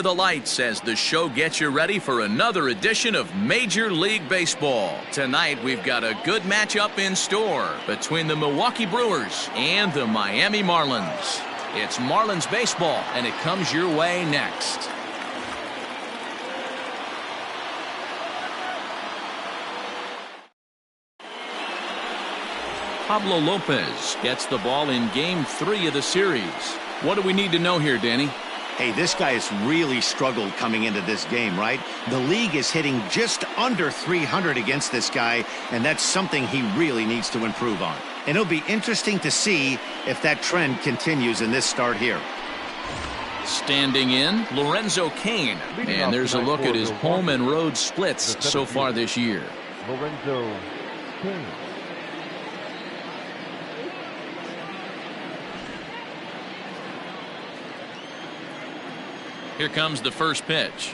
The lights as the show gets you ready for another edition of Major League Baseball. Tonight we've got a good matchup in store between the Milwaukee Brewers and the Miami Marlins. It's Marlins baseball, and it comes your way next. Pablo Lopez gets the ball in Game 3 of the series. What do we need to know here, Danny? Hey, this guy has really struggled coming into this game, right? The league is hitting just under 300 against this guy, and that's something he really needs to improve on. And it'll be interesting to see if that trend continues in this start here. Standing in, Lorenzo Cain. And there's a look at his home and road splits so far this year. Lorenzo Cain. Here comes the first pitch.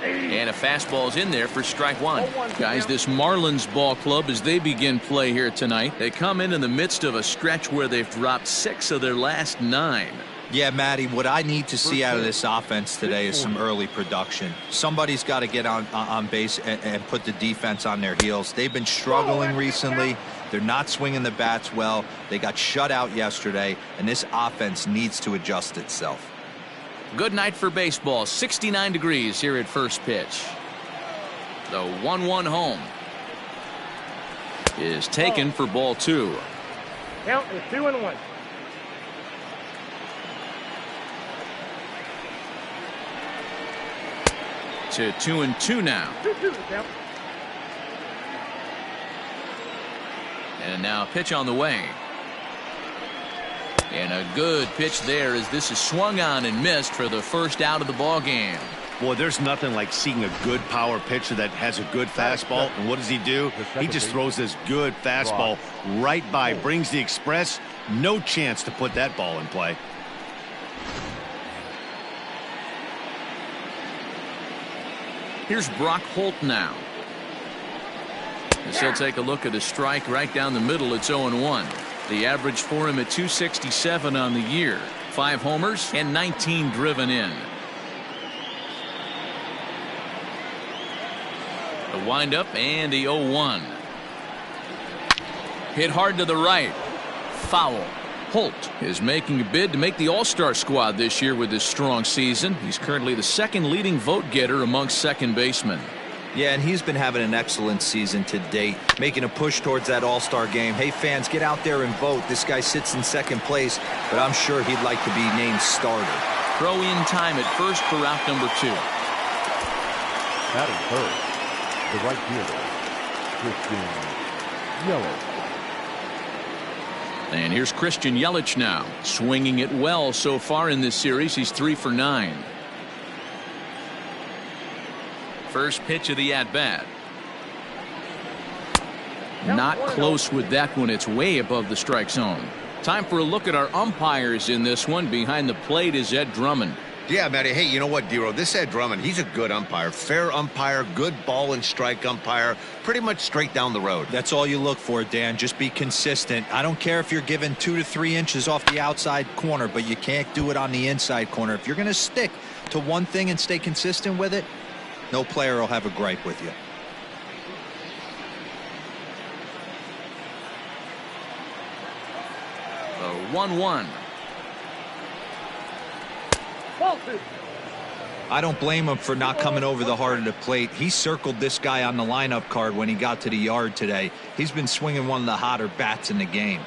And a fastball's in there for strike one. Guys, this Marlins ball club, as they begin play here tonight, they come in the midst of a stretch where they've dropped 6 of their last 9. Yeah, Matty, what I need to see out of this offense today is some early production. Somebody's got to get on base and put the defense on their heels. They've been struggling recently. They're not swinging the bats well. They got shut out yesterday, and this offense needs to adjust itself. Good night for baseball. 69 degrees here at first pitch. The 1-1 home is taken for ball 2. Count is 2-1. To 2-2 now. 2-2 count. And now a pitch on the way. And a good pitch there as this is swung on and missed for the first out of the ball game. Boy, there's nothing like seeing a good power pitcher that has a good fastball. And what does he do? He just throws this good fastball right by, brings the express. No chance to put that ball in play. Here's Brock Holt now. As he'll take a look at a strike right down the middle. It's 0-1. The average for him at 267 on the year. 5 homers and 19 driven in. The windup and the 0-1. Hit hard to the right. Foul. Holt is making a bid to make the All-Star squad this year with his strong season. He's currently the second leading vote getter among second basemen. Yeah, and he's been having an excellent season to date, making a push towards that All-Star game. Hey, fans, get out there and vote. This guy sits in second place, but I'm sure he'd like to be named starter. Throw in time at first for route number 2. Batting first, the right fielder, Christian Yelich. And here's Christian Yelich now, swinging it well so far in this series. He's 3 for 9. First pitch of the at-bat. Not close with that one. It's way above the strike zone. Time for a look at our umpires in this one. Behind the plate is Ed Drummond. Yeah, Matty. Hey, you know what, Dero? This Ed Drummond, he's a good umpire. Fair umpire, good ball and strike umpire. Pretty much straight down the road. That's all you look for, Dan. Just be consistent. I don't care if you're given 2 to 3 inches off the outside corner, but you can't do it on the inside corner. If you're going to stick to one thing and stay consistent with it, no player will have a gripe with you. The 1-1. I don't blame him for not coming over the heart of the plate. He circled this guy on the lineup card when he got to the yard today. He's been swinging one of the hotter bats in the game.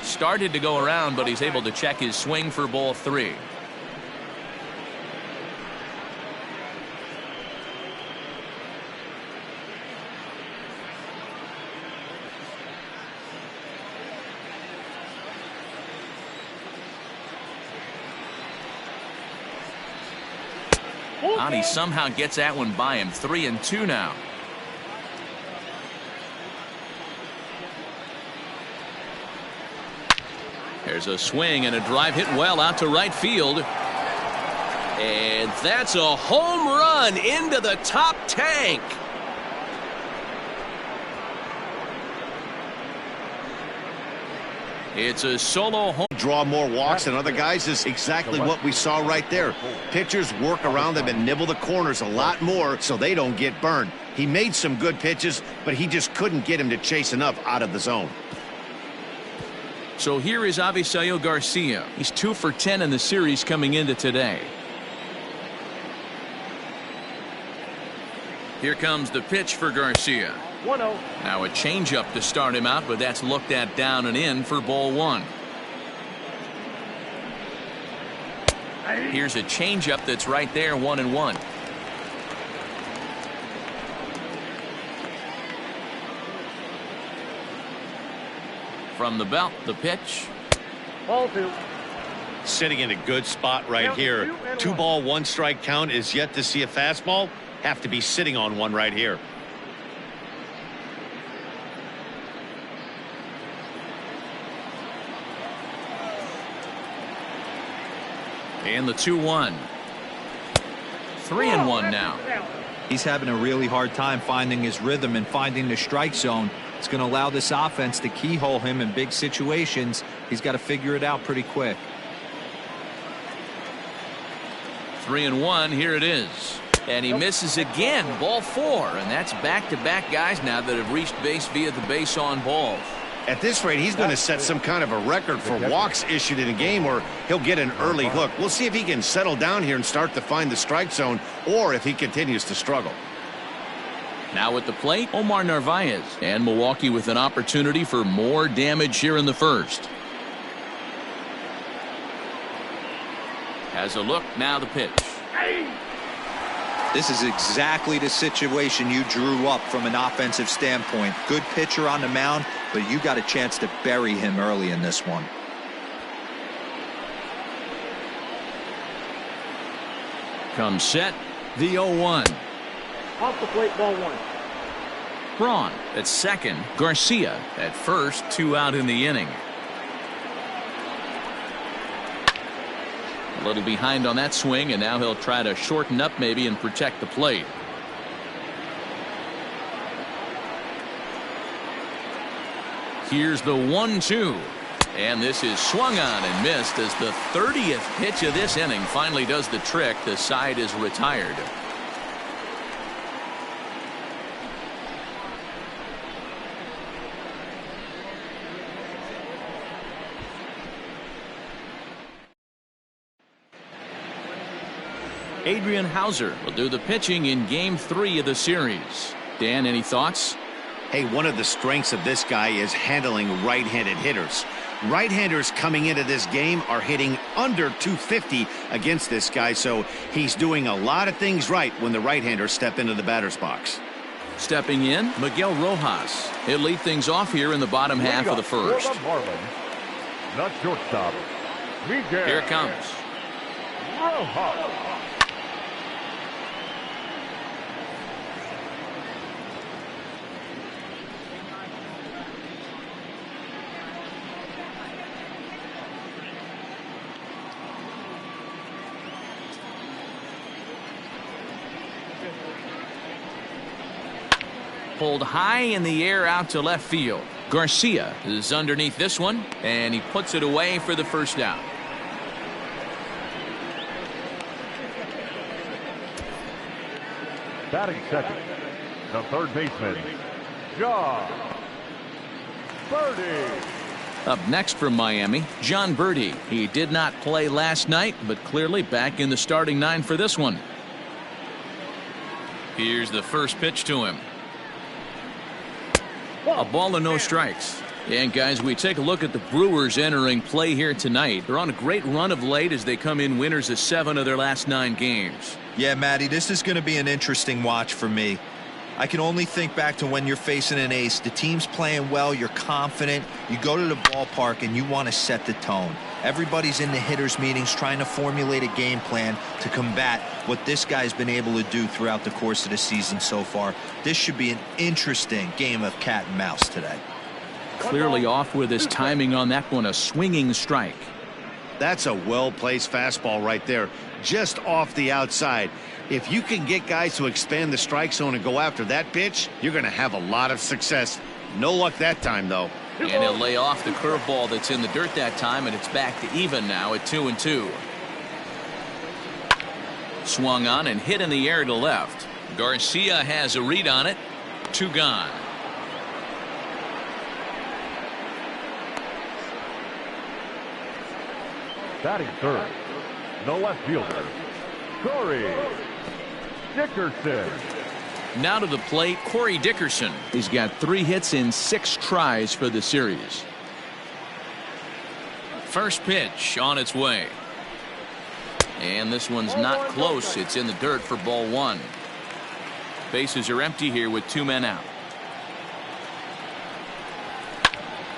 Started to go around, but he's able to check his swing for ball 3. And he somehow gets that one by him. 3-2 now. There's a swing and a drive hit well out to right field. And that's a home run into the top tank. It's a solo home. Draw more walks than other guys is exactly what we saw right there. Pitchers work around them and nibble the corners a lot more so they don't get burned. He made some good pitches, but he just couldn't get him to chase enough out of the zone. So here is Avisail Garcia. He's 2 for 10 in the series coming into today. Here comes the pitch for Garcia. 1-0. Now a changeup to start him out, but that's looked at down and in for ball 1. Here's a changeup that's right there, 1-1. From the belt, the pitch. Ball 2. Sitting in a good spot right here. 2-ball, 1-strike count is yet to see a fastball. Have to be sitting on one right here. And the 2-1. 3-1 now. He's having a really hard time finding his rhythm and finding the strike zone. It's going to allow this offense to keyhole him in big situations. He's got to figure it out pretty quick. 3-1. Here it is. And he misses again. Ball 4. And that's back-to-back guys now that have reached base via the base on balls. At this rate, he's going to set some kind of a record for walks issued in a game, or he'll get an early hook. We'll see if he can settle down here and start to find the strike zone, or if he continues to struggle. Now at the plate, Omar Narvaez. And Milwaukee with an opportunity for more damage here in the first. Has a look. Now the pitch. This is exactly the situation you drew up from an offensive standpoint. Good pitcher on the mound, but you got a chance to bury him early in this one. Comes set. The 0-1. Off the plate, ball 1. Braun at second. Garcia at first. 2 out in the inning. A little behind on that swing, and now he'll try to shorten up maybe and protect the plate. Here's the 1-2. And this is swung on and missed as the 30th pitch of this inning finally does the trick. The side is retired. Adrian Hauser will do the pitching in Game 3 of the series. Dan, any thoughts? Hey, one of the strengths of this guy is handling right-handed hitters. Right-handers coming into this game are hitting under 250 against this guy, so he's doing a lot of things right when the right-handers step into the batter's box. Stepping in, Miguel Rojas. He'll lead things off here in the bottom half of the first. For the Marlins, the shortstop, Miguel Here it comes. Rojas. Pulled high in the air out to left field. Garcia is underneath this one, and he puts it away for the first out. Batting second, the third baseman, John Birdie. Up next from Miami, John Birdie. He did not play last night, but clearly back in the starting 9 for this one. Here's the first pitch to him. A ball and no strikes. And guys, we take a look at the Brewers entering play here tonight. They're on a great run of late as they come in winners of 7 of their last 9 games. Yeah, Matty, this is going to be an interesting watch for me. I can only think back to when you're facing an ace. The team's playing well, you're confident, you go to the ballpark and you want to set the tone. Everybody's in the hitters meetings trying to formulate a game plan to combat what this guy's been able to do throughout the course of the season so far. This should be an interesting game of cat and mouse today. Clearly off with his timing on that one, a swinging strike. That's a well-placed fastball right there, just off the outside. If you can get guys to expand the strike zone and go after that pitch, you're going to have a lot of success. No luck that time, though. And he'll lay off the curveball that's in the dirt that time, and it's back to even now at 2-2. Swung on and hit in the air to left. Garcia has a read on it. 2 gone. Batting third, the left fielder, Corey Dickerson. Now to the plate, Corey Dickerson. He's got 3 hits in 6 tries for the series. First pitch on its way. And this one's not close. It's in the dirt for ball 1. Bases are empty here with 2 men out.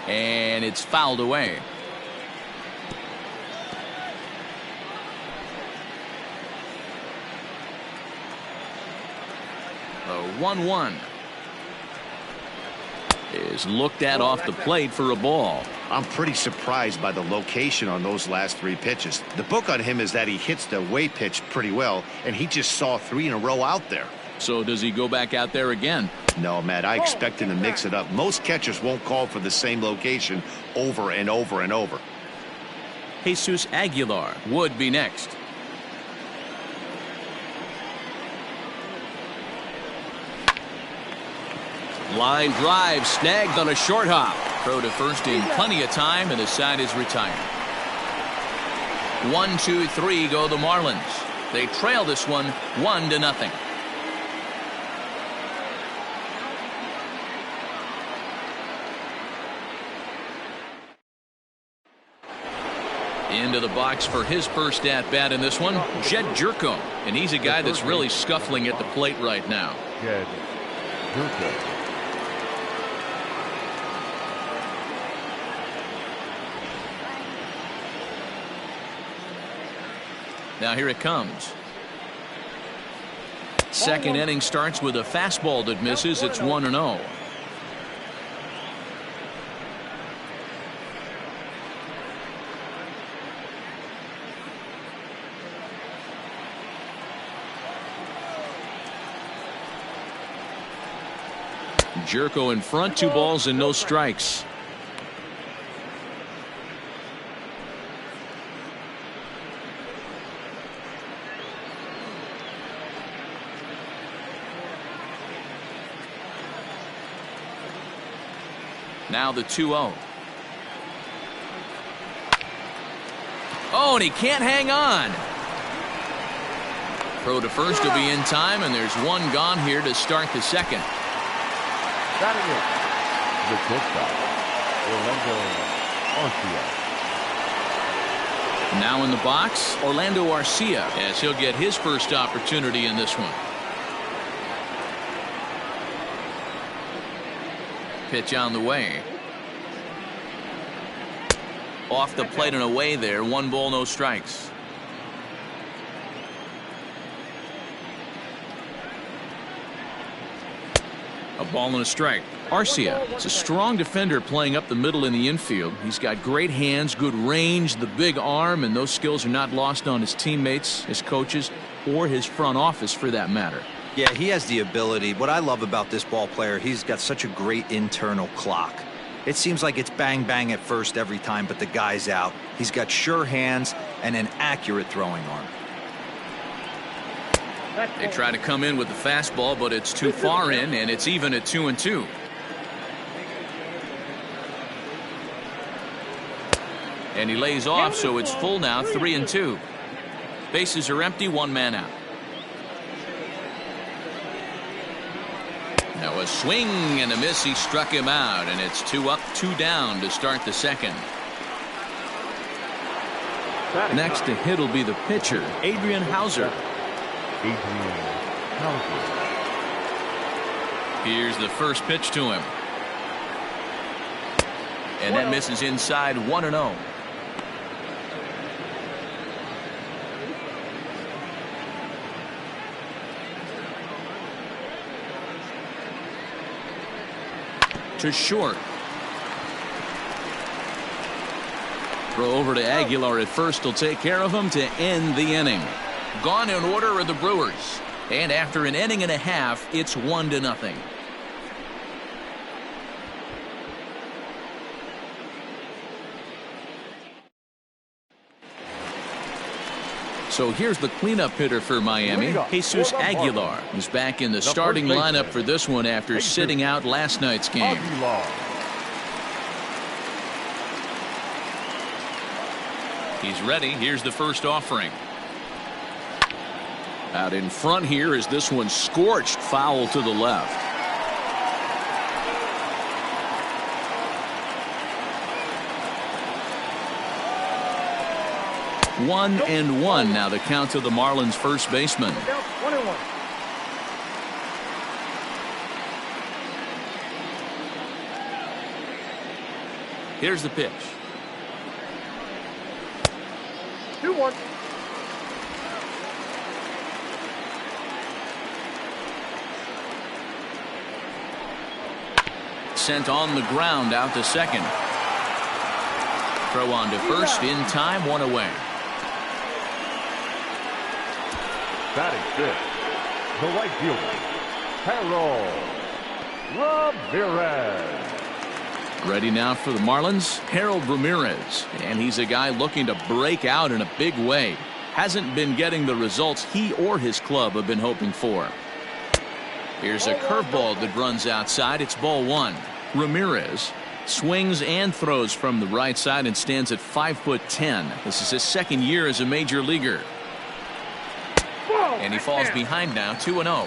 And it's fouled away. The 1-1 is looked at off the plate for a ball. I'm pretty surprised by the location on those last 3 pitches. The book on him is that he hits the away pitch pretty well, and he just saw 3 in a row out there. So does he go back out there again? No, Matt, I expect him to mix it up. Most catchers won't call for the same location over and over and over. Jesus Aguilar would be next. Line drive snagged on a short hop. Throw to first in plenty of time, and the side is retired. 1-2-3 go the Marlins. They trail this one 1-0. Into the box for his first at bat in this one, Jed Jerko, and he's a guy that's really scuffling at the plate right now. Jed Jerko. Now here it comes. Second inning starts with a fastball that misses. It's 1-0. Jerko in front, 2 balls and no strikes. Now the 2-0. Oh, and he can't hang on. Throw to first will be in time, and there's 1 gone here to start the second. Batting it, the shortstop, Orlando Arcia. Now in the box, Orlando Arcia, as he'll get his first opportunity in this one. Pitch on the way. Off the plate and away there. 1 ball, no strikes. A ball and a strike. Arcia is a strong defender playing up the middle in the infield. He's got great hands, good range, the big arm, and those skills are not lost on his teammates, his coaches, or his front office for that matter. Yeah, he has the ability. What I love about this ball player, he's got such a great internal clock. It seems like it's bang bang at first every time, but the guy's out. He's got sure hands and an accurate throwing arm. They try to come in with the fastball, but it's too far in, and it's even at 2-2. And he lays off, so it's full now, 3-2. Bases are empty, 1 man out. Now a swing and a miss. He struck him out, and it's 2 up, 2 down to start the second. Next to hit will be the pitcher, Adrian Hauser. Here's the first pitch to him. And that misses inside. 1-0. To short. Throw over to Aguilar at first. Will take care of him to end the inning. Gone in order are the Brewers. And after an inning and a half, it's 1-0. So here's the cleanup hitter for Miami, Jesus Aguilar, who's back in the starting lineup for this one after sitting out last night's game. He's ready. Here's the first offering. Out in front here is this one scorched foul to the left. 1-1 now the count to the Marlins first baseman. Here's the pitch. 2-1. Sent on the ground out to second. Throw on to first in time, one away. Batting fifth, the right fielder, Harold Ramirez. Ready now for the Marlins, Harold Ramirez. And he's a guy looking to break out in a big way. Hasn't been getting the results he or his club have been hoping for. Here's a curveball that runs outside. It's ball one. Ramirez swings and throws from the right side and stands at 5'10". This is his second year as a major leaguer. And he falls behind now, 2-0.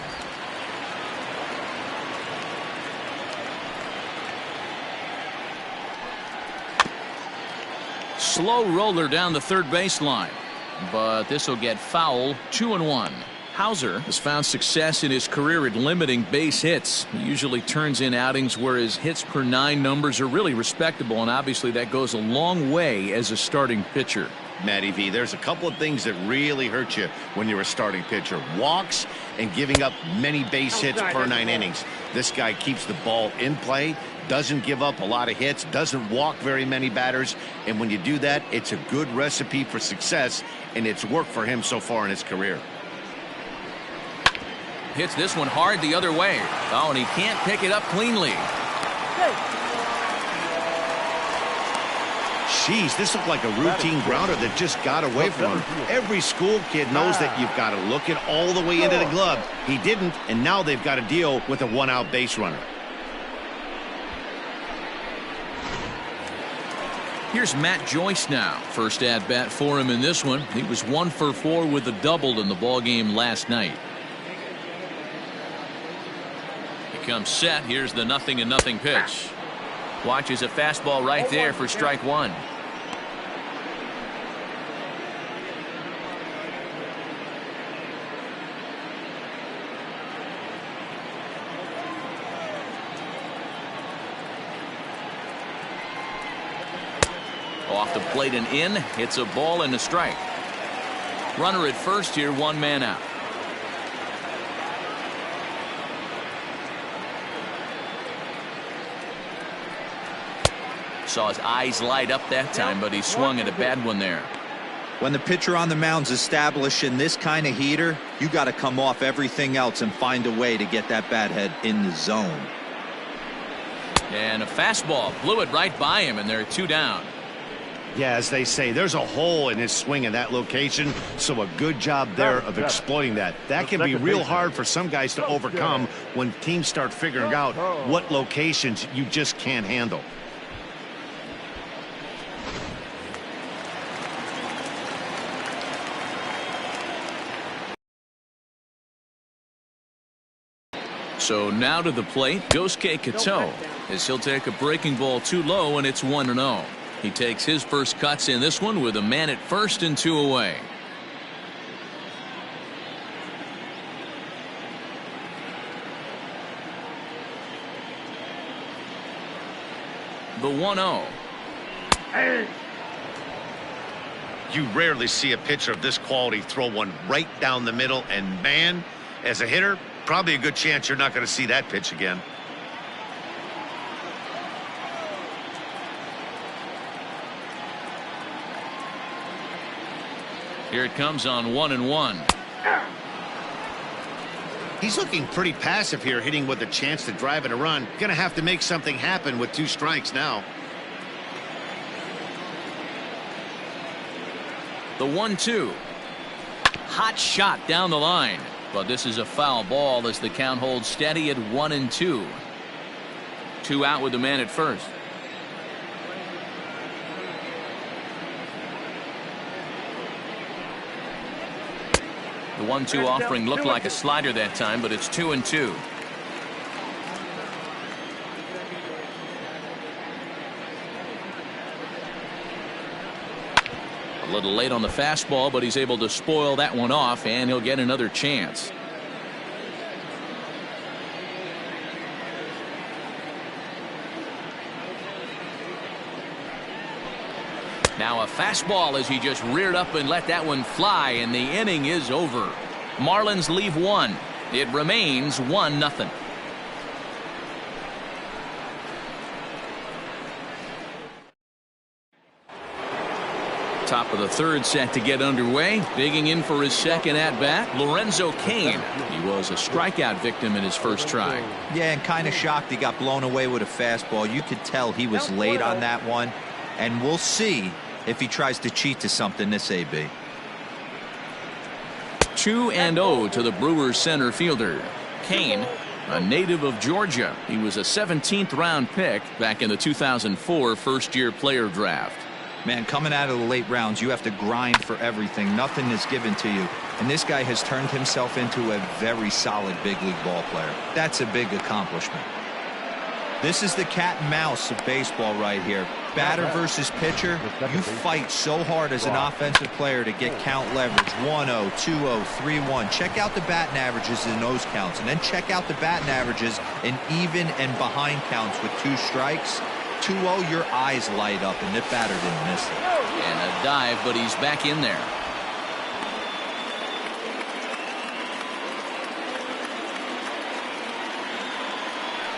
Slow roller down the third baseline, but this will get foul. 2-1. Hauser has found success in his career at limiting base hits. He usually turns in outings where his hits per 9 numbers are really respectable, and obviously that goes a long way as a starting pitcher. Matty V, there's a couple of things that really hurt you when you're a starting pitcher. Walks and giving up many base hits per 9 innings. This guy keeps the ball in play, doesn't give up a lot of hits, doesn't walk very many batters, and when you do that, it's a good recipe for success, and it's worked for him so far in his career. Hits this one hard the other way. Oh, and he can't pick it up cleanly. Jeez, this looked like a routine grounder that just got away from him. Every school kid knows that you've got to look it all the way into the glove. He didn't, and now they've got to deal with a one-out base runner. Here's Matt Joyce now. First at bat for him in this one. He was 1 for 4 with a double in the ball game last night. He comes set. Here's the 0-0 pitch. Watches a fastball right there for strike one. Off the plate and in. Hits a ball and a strike. Runner at first here, 1 man out. Saw his eyes light up that time, but he swung at a bad one there. When the pitcher on the mound's establishing this kind of heater, you got to come off everything else and find a way to get that bat head in the zone. And a fastball blew it right by him, and they're 2 down. Yeah, as they say, there's a hole in his swing in that location, so a good job there of exploiting that. That can be real hard for some guys to overcome when teams start figuring out what locations you just can't handle. So now to the plate, Gosuke Kato, as he'll take a breaking ball too low, and it's 1-0. He takes his first cuts in this one with a man at first and 2 away. The 1-0. You rarely see a pitcher of this quality throw one right down the middle, and man, as a hitter, probably a good chance you're not going to see that pitch again. Here it comes on 1-1. He's looking pretty passive here, hitting with a chance to drive in a run. Going to have to make something happen with 2 strikes now. The 1-2. hot shot down the line. But this is a foul ball as the count holds steady at 1-2. 2 out with the man at first. The 1-2 offering looked like a slider that time, but it's 2-2. A little late on the fastball, but he's able to spoil that one off, and he'll get another chance. Now a fastball as he just reared up and let that one fly, and the inning is over. Marlins leave 1. It remains 1-0. Top of the third set to get underway. Digging in for his second at-bat, Lorenzo Cain. He was a strikeout victim in his first try. Yeah, and kind of shocked he got blown away with a fastball. You could tell he was late on that one, and we'll see if he tries to cheat to something this AB. 2-0 to the Brewers center fielder. Cain, a native of Georgia. He was a 17th round pick back in the 2004 first-year player draft. Man, coming out of the late rounds, you have to grind for everything. Nothing is given to you. And this guy has turned himself into a very solid big league ball player. That's a big accomplishment. This is the cat and mouse of baseball right here. Batter versus pitcher. You fight so hard as an offensive player to get count leverage. 1-0, 2-0, 3-1. Check out the batting averages in those counts, and then check out the batting averages in even and behind counts with 2 strikes. 2-0, your eyes light up, and the batter didn't miss it. And a dive, but he's back in there.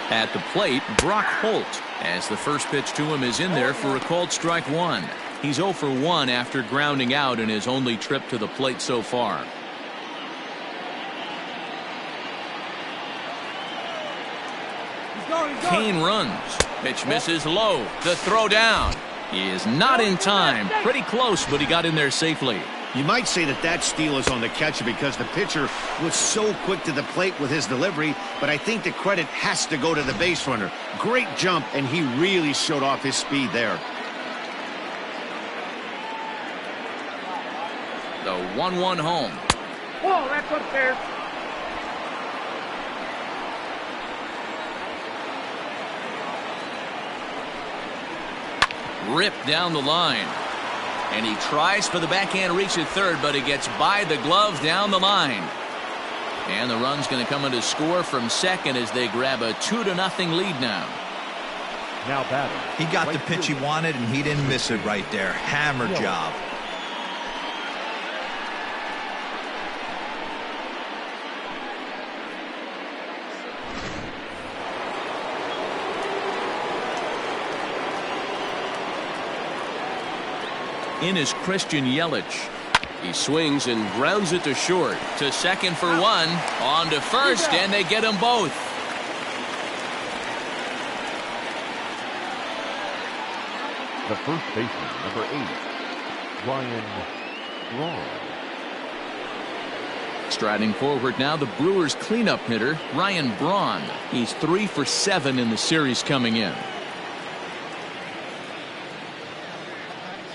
At the plate, Brock Holt, as the first pitch to him is in there for a called strike 1. He's 0 for 1 after grounding out in his only trip to the plate so far. Cain runs. Pitch misses low. The throw down. He is not in time. Pretty close, but he got in there safely. You might say that steal is on the catcher because the pitcher was so quick to the plate with his delivery, but I think the credit has to go to the base runner. Great jump, and he really showed off his speed there. The 1-1 home. Whoa, that's unfair. Ripped down the line. And he tries for the backhand reach at third, but he gets by the glove down the line. And the run's going to come in to score from second as they grab a 2-0 lead now. Now batter. He got the pitch he wanted, and he didn't miss it right there. Hammer job. In is Christian Yelich. He swings and grounds it to short. To second for 1. On to first, and they get them both. The first baseman, number 8, Ryan Braun. Striding forward now, the Brewers cleanup hitter, Ryan Braun. He's 3 for 7 in the series coming in.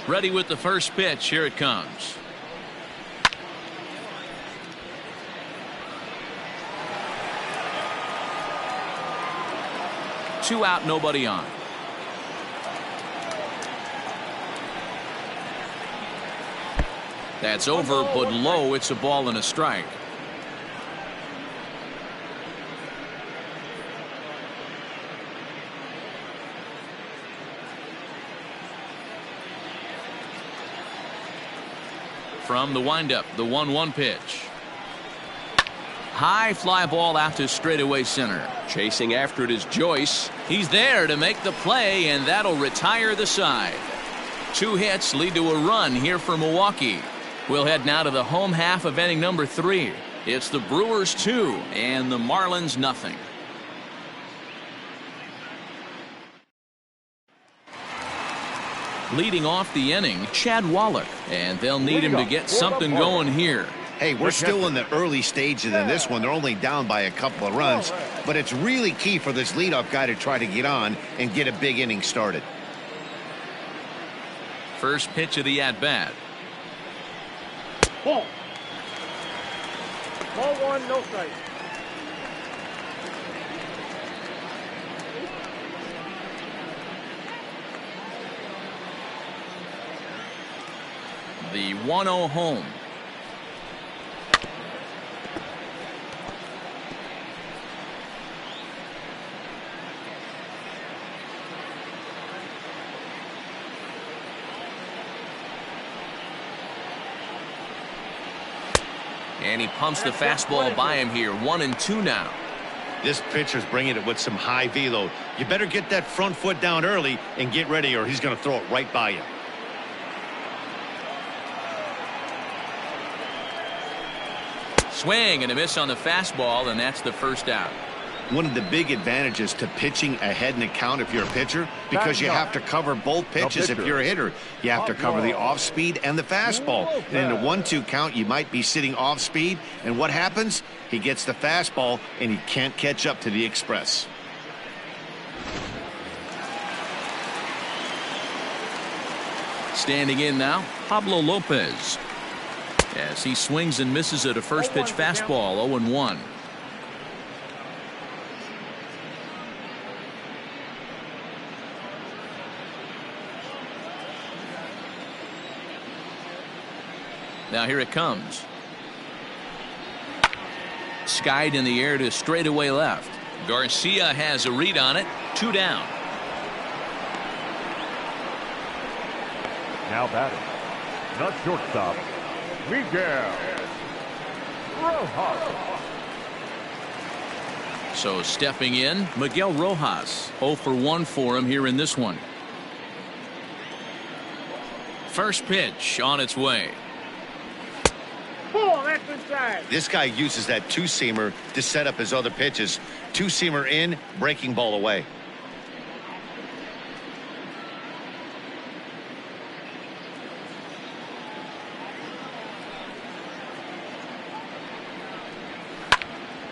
Ready with the first pitch. Here it comes. Two out, nobody on. That's over, but low. It's a ball and a strike. From the windup, the 1-1 pitch. High fly ball out to straightaway center. Chasing after it is Joyce. He's there to make the play, and that'll retire the side. 2 hits lead to a run here for Milwaukee. We'll head now to the home half of inning number 3. It's the Brewers 2 and the Marlins nothing. Leading off the inning, Chad Wallach, and they'll need him to get something going here. Hey, we're still in the early stages in this one. They're only down by a couple of runs, but it's really key for this leadoff guy to try to get on and get a big inning started. First pitch of the at-bat. Ball. Ball one, no strike. The 1-0 home. And he pumps the fastball by him here. 1-2 now. This pitcher's bringing it with some high velo. You better get that front foot down early and get ready, or he's going to throw it right by you. Swing and a miss on the fastball, and that's the first out. One of the big advantages to pitching ahead in a count if you're a pitcher, because you have to cover both pitches if you're a hitter. You have to cover the off speed and the fastball. And in a 1-2 count, you might be sitting off speed, and what happens? He gets the fastball, and he can't catch up to the express. Standing in now, Pablo Lopez. As he swings and misses at a first pitch fastball. 0-1. Now here it comes. Skied in the air to straightaway left. Garcia has a read on it. 2 down. Now batting, the shortstop, Miguel Rojas. So stepping in, Miguel Rojas. 0 for 1 for him here in this one. First pitch on its way. Ball, that's inside. This guy uses that two-seamer to set up his other pitches. Two-seamer in, breaking ball away.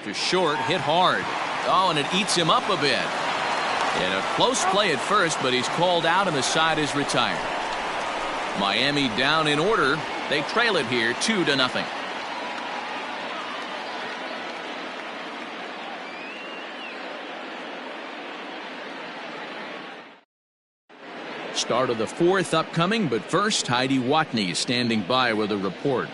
To short, hit hard. Oh, and it eats him up a bit. And a close play at first, but he's called out and the side is retired. Miami down in order. They trail it here 2-0. Start of the 4th upcoming, but first, Heidi Watney is standing by with a report.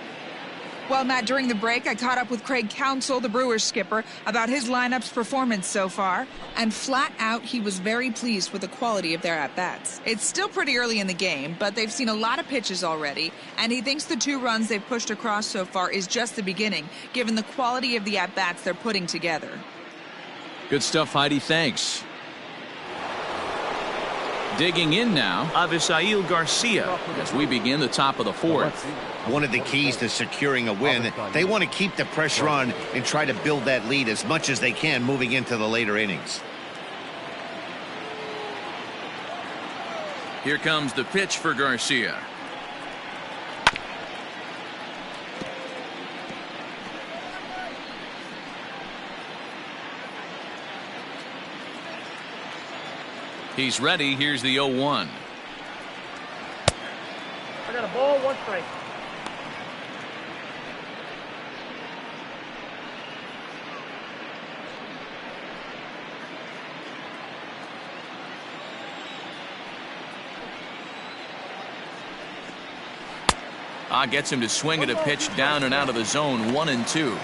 Well, Matt, during the break, I caught up with Craig Counsell, the Brewers skipper, about his lineup's performance so far. And flat out, he was very pleased with the quality of their at-bats. It's still pretty early in the game, but they've seen a lot of pitches already. And he thinks the 2 runs they've pushed across so far is just the beginning, given the quality of the at-bats they're putting together. Good stuff, Heidi. Thanks. Digging in now, Avisail Garcia as we begin the top of the 4th. One of the keys to securing a win, they want to keep the pressure on and try to build that lead as much as they can moving into the later innings. Here comes the pitch for Garcia. He's ready. Here's the 0-1. I got a ball, 1 strike. Gets him to swing at a pitch down and out of the zone. 1-2.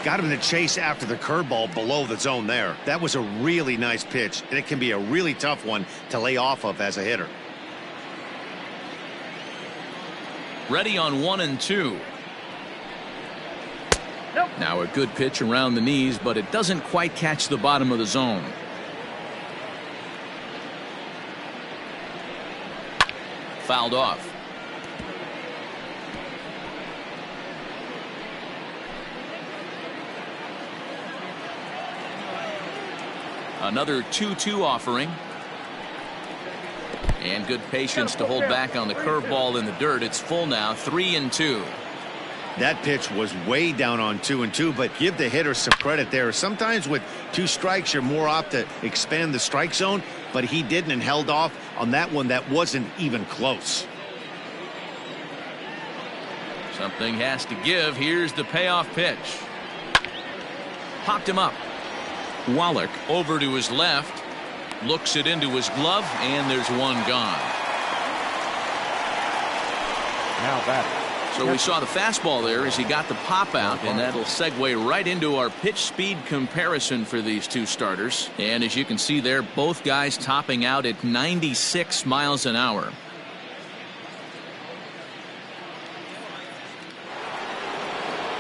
Got him to chase after the curveball below the zone there. That was a really nice pitch, and it can be a really tough one to lay off of as a hitter. Ready on 1-2. Nope. Now a good pitch around the knees, but it doesn't quite catch the bottom of the zone. Fouled off. Another 2-2 offering. And good patience to hold back on the curveball in the dirt. It's full now, 3-2. That pitch was way down on 2-2, but give the hitter some credit there. Sometimes with 2 strikes, you're more apt to expand the strike zone, but he didn't and held off on that one that wasn't even close. Something has to give. Here's the payoff pitch. Popped him up. Wallach over to his left. Looks it into his glove, and there's one gone. Now batting. So we saw the fastball there as he got the pop out, and that'll segue right into our pitch speed comparison for these two starters. And as you can see there, both guys topping out at 96 miles an hour.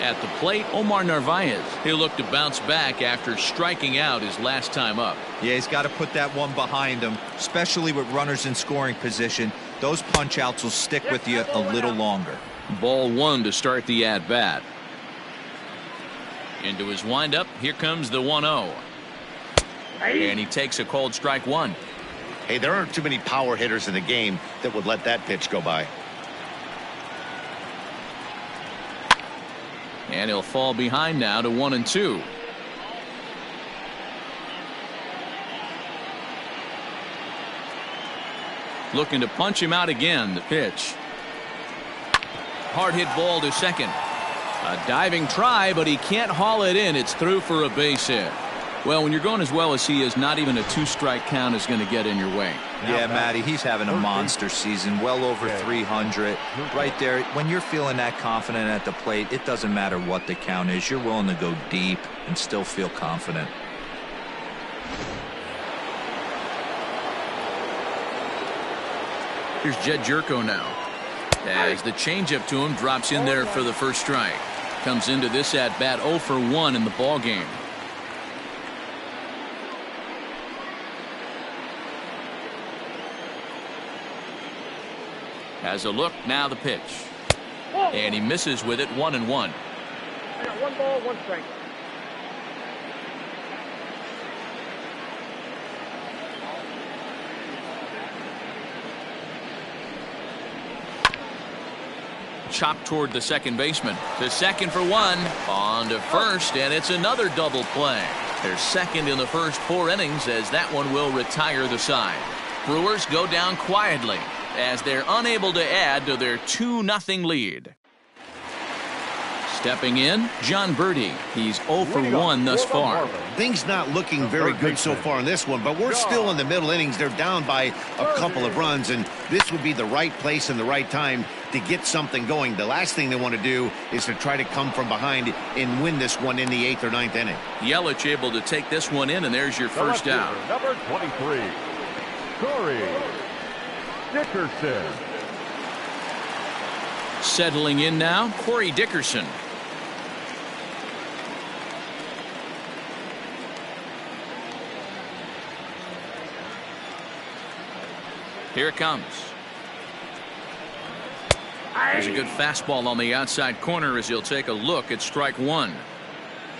At the plate, Omar Narvaez. He'll look to bounce back after striking out his last time up. Yeah, he's got to put that one behind him, especially with runners in scoring position. Those punch outs will stick with you a little longer. Ball 1 to start the at bat. Into his windup. Here comes the 1-0. And he takes a cold strike 1. Hey, there aren't too many power hitters in the game that would let that pitch go by. And he'll fall behind now to 1-2. Looking to punch him out again. The pitch. Hard hit ball to second. A diving try, but he can't haul it in. It's through for a base hit. Well, when you're going as well as he is, not even a 2-strike count is going to get in your way. Yeah, Matty, he's having a monster season, well over 300. Right there, when you're feeling that confident at the plate, it doesn't matter what the count is. You're willing to go deep and still feel confident. Here's Jed Jerko now. As the changeup to him drops in there for the first strike. Comes into this at bat 0 for 1 in the ball game. Has a look, now the pitch. And he misses with it, 1-1. I got 1 ball, 1 strike. Chopped toward the second baseman. To second for 1. On to first, and it's another double play. They're second in the first 4 innings as that one will retire the side. Brewers go down quietly as they're unable to add to their 2-0 lead. Stepping in, John Birdie. He's 0 for 1 thus far. Things not looking very good so far in this one, but we're still in the middle innings. They're down by a couple of runs, and this would be the right place and the right time to get something going. The last thing they want to do is to try to come from behind and win this one in the 8th or 9th inning. Yelich able to take this one in, and there's your first out. Number 23, Corey Dickerson. Settling in now, Corey Dickerson. Here it comes. There's a good fastball on the outside corner as he'll take a look at strike 1.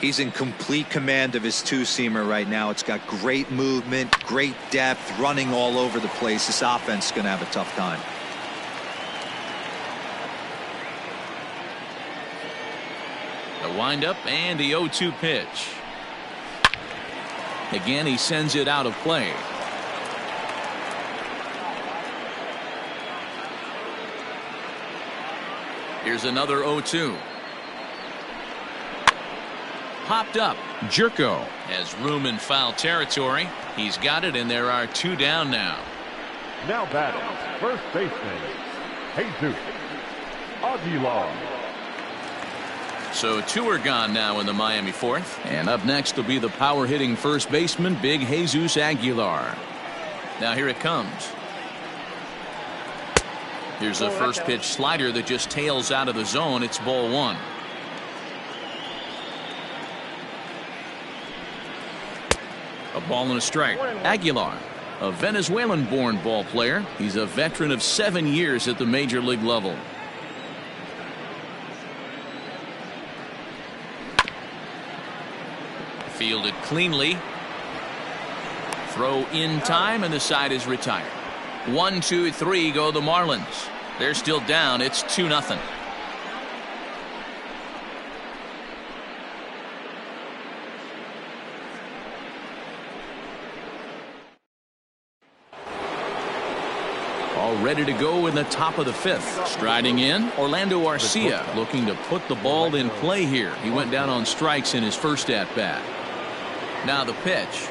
He's in complete command of his two-seamer right now. It's got great movement, great depth, running all over the place. This offense is going to have a tough time. The windup and the 0-2 pitch. Again, he sends it out of play. Here's another 0-2. Popped up. Jerko has room in foul territory. He's got it, and there are 2 down now. Now batting, first baseman, Jesus Aguilar. So 2 are gone now in the Miami 4th. And up next will be the power-hitting first baseman, big Jesus Aguilar. Now here it comes. Here's the first pitch slider that just tails out of the zone. It's ball 1. A ball and a strike. Aguilar, a Venezuelan-born ball player. He's a veteran of 7 years at the major league level. Fielded cleanly. Throw in time, and the side is retired. 1, 2, 3 go the Marlins. They're still down. It's 2-0. All ready to go in the top of the 5th. Striding in, Orlando Arcia looking to put the ball in play here. He went down on strikes in his first at-bat. Now the pitch.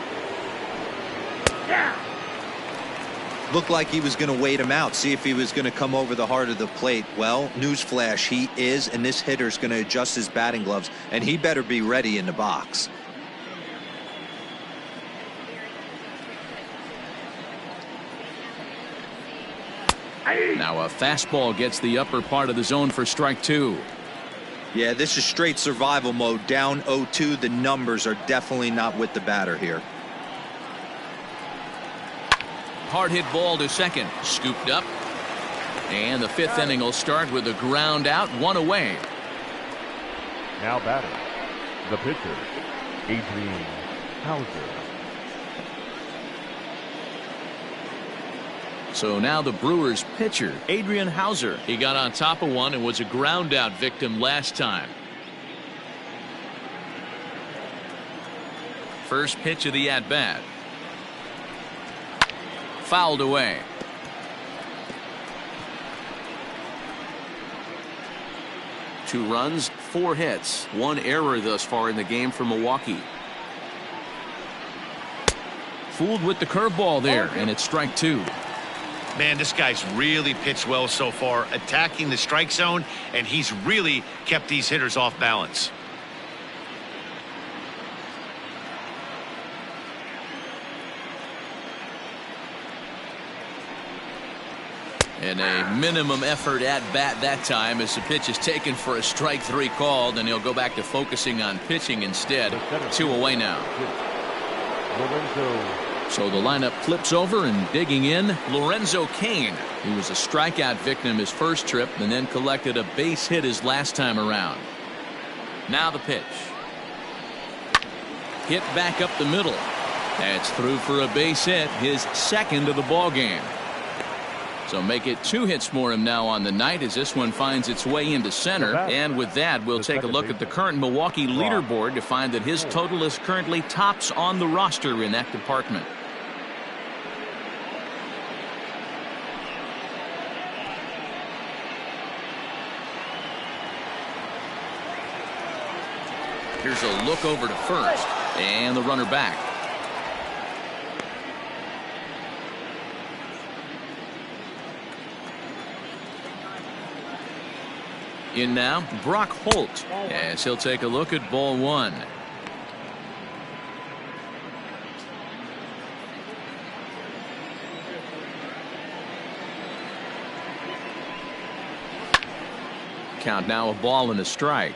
Looked like he was going to wait him out, see if he was going to come over the heart of the plate. Well, newsflash, he is, and this hitter's going to adjust his batting gloves, and he better be ready in the box. Now a fastball gets the upper part of the zone for strike 2. Yeah, this is straight survival mode. Down 0-2. The numbers are definitely not with the batter here. Hard hit ball to second. Scooped up. And the 5th inning will start with a ground out, 1 away. Now batting, the pitcher, Adrian Hauser. So now the Brewers pitcher, Adrian Hauser. He got on top of one and was a ground out victim last time. First pitch of the at-bat. Fouled away. Two runs, 4 hits, 1 error thus far in the game for Milwaukee. Fooled with the curveball there, and it's strike 2. Man, this guy's really pitched well so far, attacking the strike zone, and he's really kept these hitters off balance. And a minimum effort at bat that time as the pitch is taken for a strike 3 called, and he'll go back to focusing on pitching instead. 2 away now. So the lineup flips over, and digging in, Lorenzo Cain. He was a strikeout victim his first trip and then collected a base hit his last time around. Now the pitch. Hit back up the middle. That's through for a base hit, his 2nd of the ball game. So make it 2 hits for him now on the night as this one finds its way into center. And with that, we'll take a look at the current Milwaukee leaderboard to find that his total is currently tops on the roster in that department. Here's a look over to first, and the runner back. In now, Brock Holt, as he'll take a look at ball 1. Count now, a ball and a strike.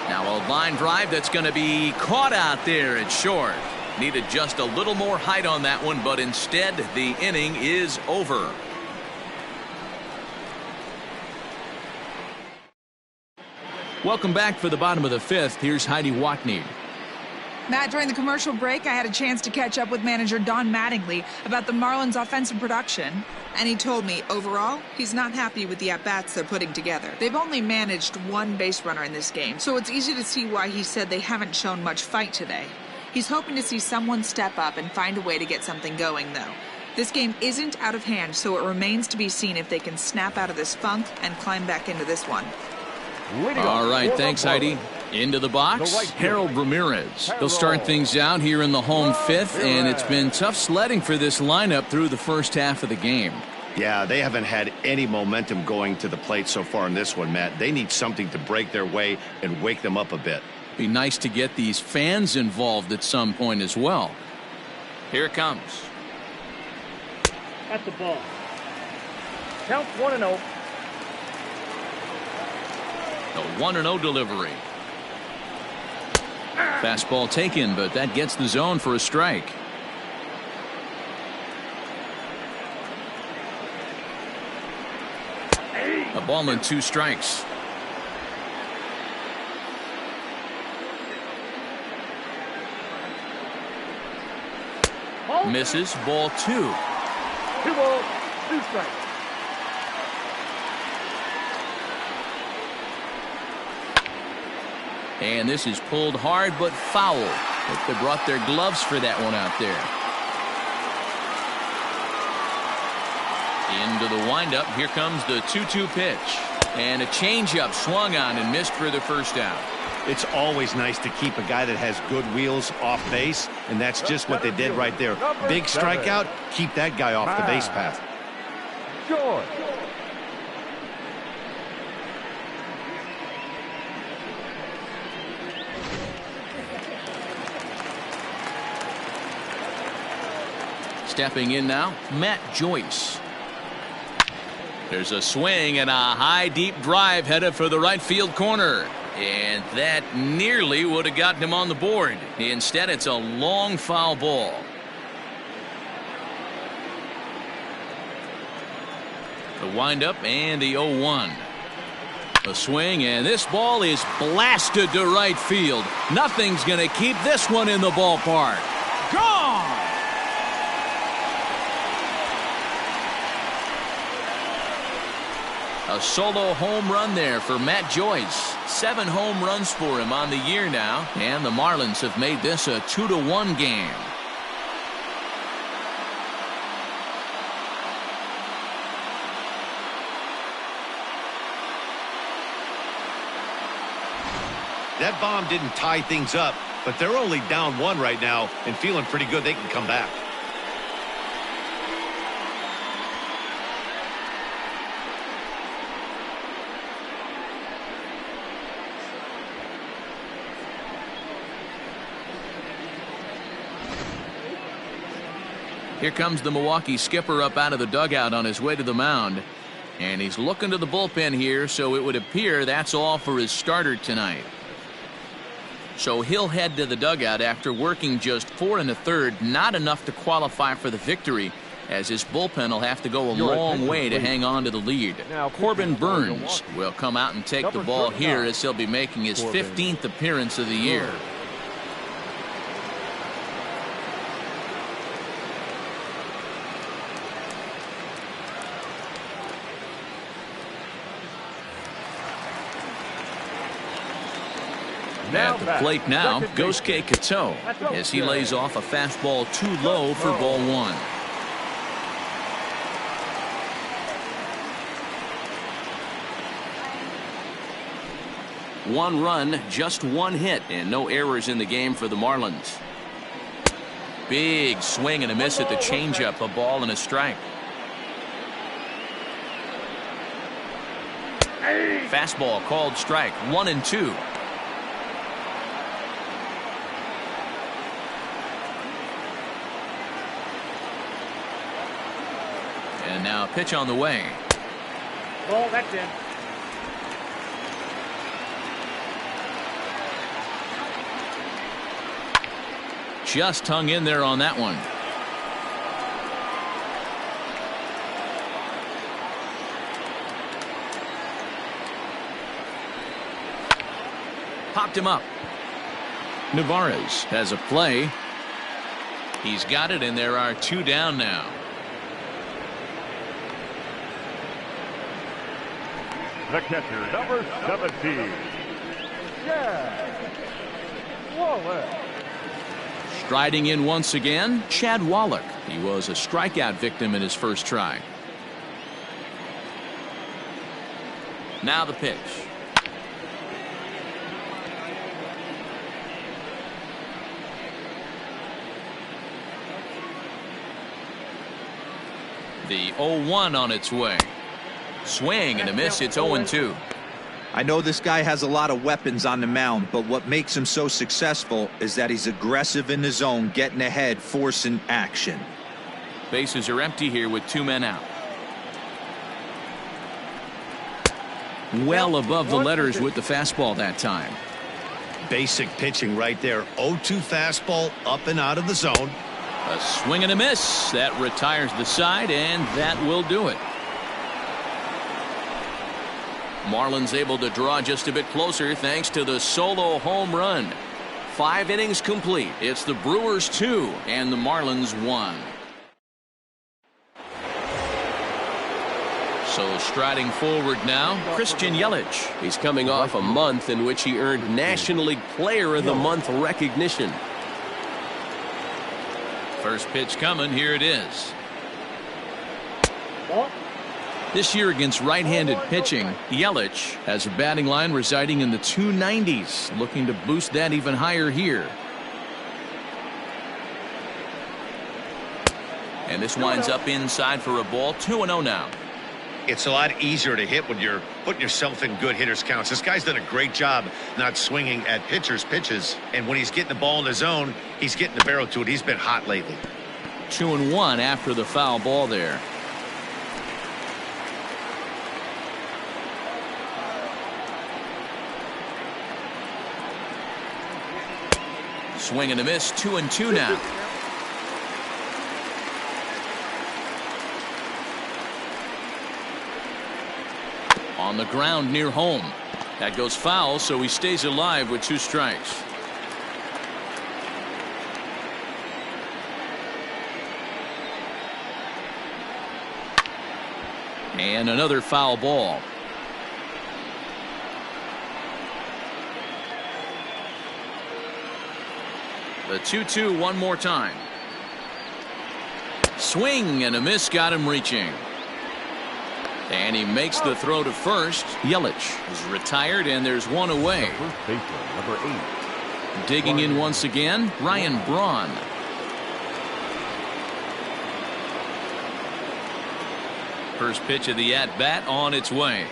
Now a line drive that's going to be caught out there at short. Needed just a little more height on that one, but instead the inning is over. Welcome back for the bottom of the 5th. Here's Heidi Watney. Matt, during the commercial break, I had a chance to catch up with manager Don Mattingly about the Marlins' offensive production. And he told me, overall, he's not happy with the at-bats they're putting together. They've only managed 1 base runner in this game, so it's easy to see why he said they haven't shown much fight today. He's hoping to see someone step up and find a way to get something going, though. This game isn't out of hand, so it remains to be seen if they can snap out of this funk and climb back into this one. All right, thanks, Heidi. Into the box, Harold Ramirez. He'll start things out here in the home 5th, and it's been tough sledding for this lineup through the first half of the game. Yeah, they haven't had any momentum going to the plate so far in this one, Matt. They need something to break their way and wake them up a bit. Be nice to get these fans involved at some point as well. Here it comes. At the ball. Count 1-0. The 1-0 delivery. Fastball taken, but that gets the zone for a strike. A ball and 2 strikes. Misses, ball 2. 2 balls, 2 strikes. And this is pulled hard but foul. Hope they brought their gloves for that one out there. Into the windup. Here comes the 2-2 pitch. And a changeup swung on and missed for the first out. It's always nice to keep a guy that has good wheels off base, and that's just what they did right there. Big strikeout, keep that guy off the base path. George. Stepping in now, Matt Joyce. There's a swing and a high deep drive headed for the right field corner. And that nearly would have gotten him on the board. Instead, it's a long foul ball. The windup and the 0-1. A swing, and this ball is blasted to right field. Nothing's going to keep this one in the ballpark. Gone! A solo home run there for Matt Joyce. 7 home runs for him on the year now. And the Marlins have made this a 2-1 game. That bomb didn't tie things up, but they're only down 1 right now and feeling pretty good they can come back. Here comes the Milwaukee skipper up out of the dugout on his way to the mound. And he's looking to the bullpen here, so it would appear that's all for his starter tonight. So he'll head to the dugout after working just 4 1/3, not enough to qualify for the victory, as his bullpen will have to go a long way to hang on to the lead. Corbin Burns will come out and take the ball here as he'll be making his 15th appearance of the year. At the plate now, Gosuke Kato, as he lays off a fastball too low for ball 1. One run, just 1 hit, and no errors in the game for the Marlins. Big swing and a miss at the changeup, a ball and a strike. Fastball called strike, 1-2. And now a pitch on the way. Ball, that's in. Just hung in there on that one. Popped him up. Navarez has a play. He's got it, and there are 2 down now. The catcher, number 17. Chad Wallach. Striding in once again, Chad Wallach. He was a strikeout victim in his first try. Now the pitch. The 0-1 on its way. Swing and a miss. It's 0-2. I know this guy has a lot of weapons on the mound, but what makes him so successful is that he's aggressive in the zone, getting ahead, forcing action. Bases are empty here with 2 men out. Well above the letters with the fastball that time. Basic pitching right there. 0-2 fastball up and out of the zone. A swing and a miss. That retires the side, and that will do it. Marlins able to draw just a bit closer thanks to the solo home run. 5 innings complete. It's the Brewers 2 and the Marlins 1. So striding forward now, Christian Yelich. He's coming off a month in which he earned National League Player of the Month recognition. First pitch coming. Here it is. This year against right-handed pitching, Yelich has a batting line residing in the 290s, looking to boost that even higher here. And this winds up inside for a ball. 2-0 now. It's a lot easier to hit when you're putting yourself in good hitters' counts. This guy's done a great job not swinging at pitchers' pitches. And when he's getting the ball in the zone, he's getting the barrel to it. He's been hot lately. 2-1 after the foul ball there. Swing and a miss. 2-2 now. On the ground near home. That goes foul, so he stays alive with 2 strikes. And another foul ball. The 2-2 one more time. Swing and a miss, got him reaching. And he makes the throw to first. Yelich is retired, and there's one away. First baseman, number 8. Digging in once again, Ryan Braun. First pitch of the at-bat on its way.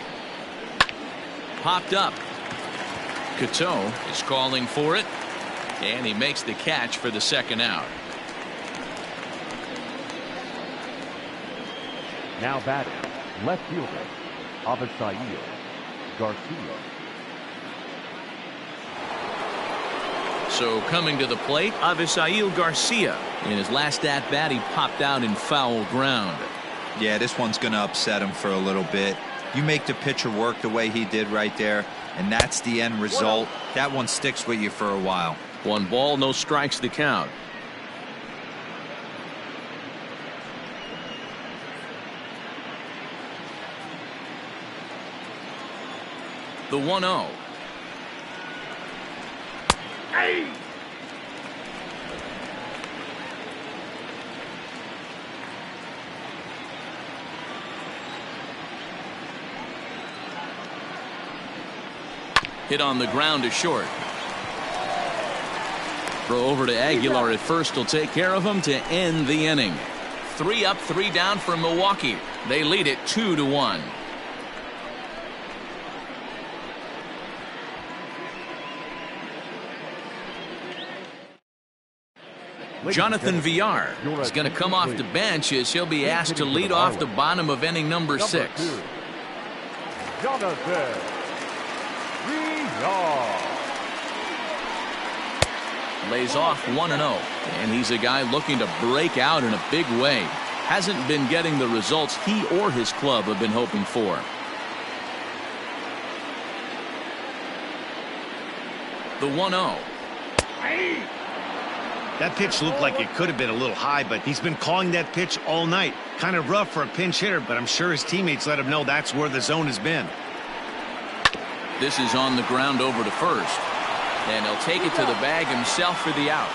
Popped up. Cateau is calling for it, and he makes the catch for the second out. Now batting, left fielder, Avisail Garcia. So coming to the plate, Avisail Garcia. In his last at-bat, he popped out in foul ground. Yeah, this one's going to upset him for a little bit. You make the pitcher work the way he did right there, and that's the end result. That one sticks with you for a while. 1 ball, no strikes to count. The 1-0. Hey! Hit on the ground to short. Throw over to Aguilar at first will take care of him to end the inning. 3 up, 3 down for Milwaukee. They lead it 2-1. Jonathan Villar is going to come off the bench as he'll be asked to lead off the bottom of inning number 6. Jonathan Villar. Lays off 1-0, and he's a guy looking to break out in a big way. Hasn't been getting the results he or his club have been hoping for. The 1-0. That pitch looked like it could have been a little high, but he's been calling that pitch all night. Kind of rough for a pinch hitter, but I'm sure his teammates let him know that's where the zone has been. This is on the ground over to first, and he'll take it to the bag himself for the out.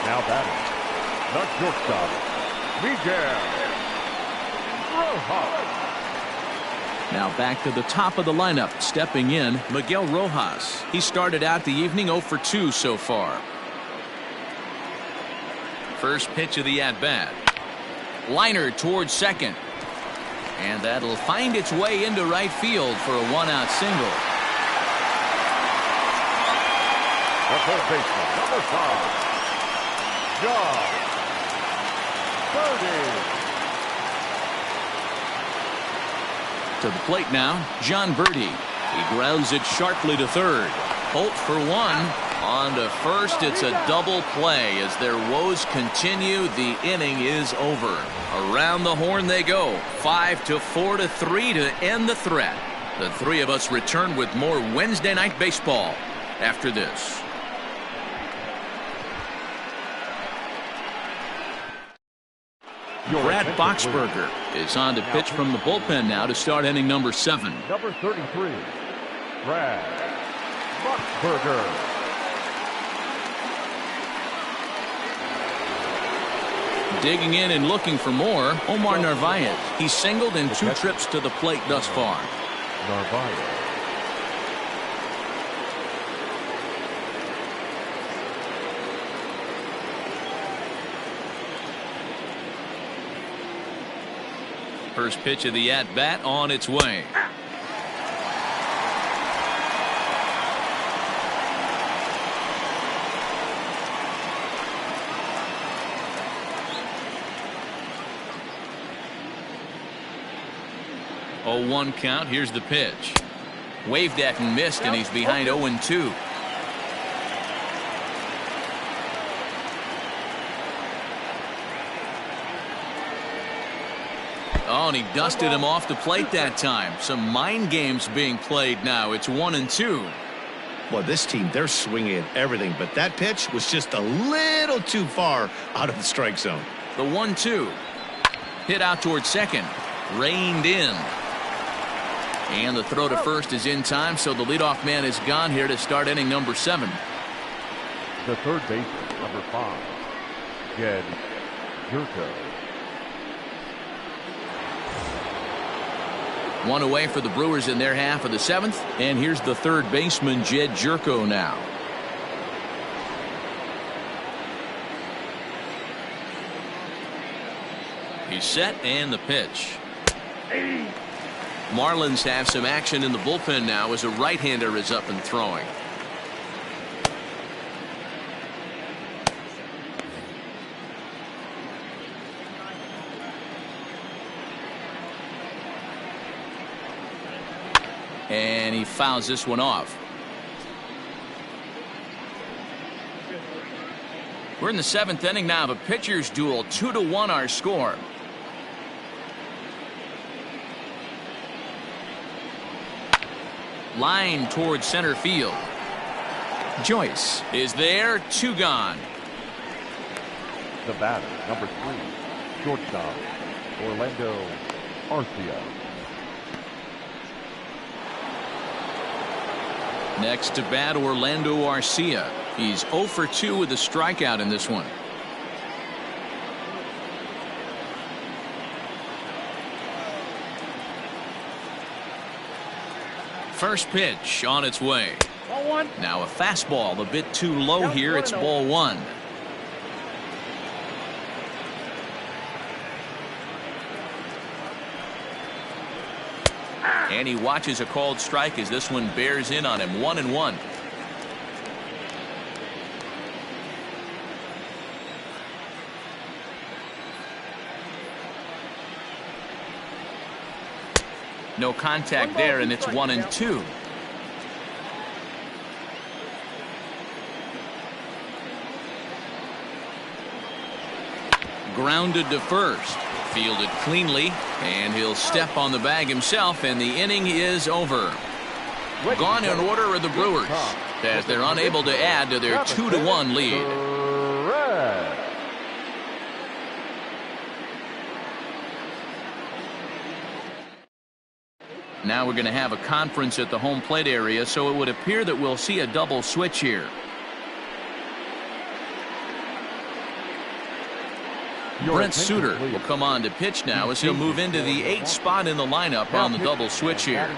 Now batting, the shortstop, Miguel Rojas. Now back to the top of the lineup, stepping in, Miguel Rojas. He started out the evening 0 for 2 so far. First pitch of the at-bat. Liner towards second. And that'll find its way into right field for a 1-out single. The third baseman, number 5, John Birdie. To the plate now, John Birdie. He grounds it sharply to third. Holt for 1. On to first. It's a double play. As their woes continue, the inning is over. Around the horn they go. 5-4-3 to end the threat. The three of us return with more Wednesday Night Baseball after this. Brad Boxberger is on to pitch from the bullpen now to start inning number 7. Number 33, Brad Boxberger. Digging in and looking for more, Omar Narvaez. He's singled in 2 trips to the plate thus far. Narvaez. First pitch of the at-bat on its way. Oh, 1 count. Here's the pitch. Waved at and missed, and he's behind 0-2. Oh, and he dusted him off the plate that time. Some mind games being played now. It's 1-2. Well, this team, they're swinging at everything, but that pitch was just a little too far out of the strike zone. The 1-2. Hit out towards second. Reined in. And the throw to first is in time, so the leadoff man is gone here to start inning number 7. The third baseman, number 5, Jed Jerko. 1 away for the Brewers in their half of the 7th. And here's the third baseman, Jed Jerko, now. He's set, and the pitch. Marlins have some action in the bullpen now as a right-hander is up and throwing. And he fouls this one off. We're in the 7th inning now of a pitcher's duel. 2-1 our score. Line towards center field. Joyce is there. 2 gone. The batter, number 3, shortstop, Orlando Arcia. Next to bat, Orlando Arcia. He's 0 for 2 with a strikeout in this one. First pitch on its way. Now a fastball a bit too low here. It's ball 1. And he watches a called strike as this one bears in on him. 1-1. No contact there, and it's 1-2. Grounded to first. Fielded cleanly, and he'll step on the bag himself, and the inning is over. Gone in order are the Brewers as they're unable to add to their 2-1 lead. Now we're going to have a conference at the home plate area, so it would appear that we'll see a double switch here. Brent Suter will come on to pitch now as he'll move into the 8th spot in the lineup on the double switch here.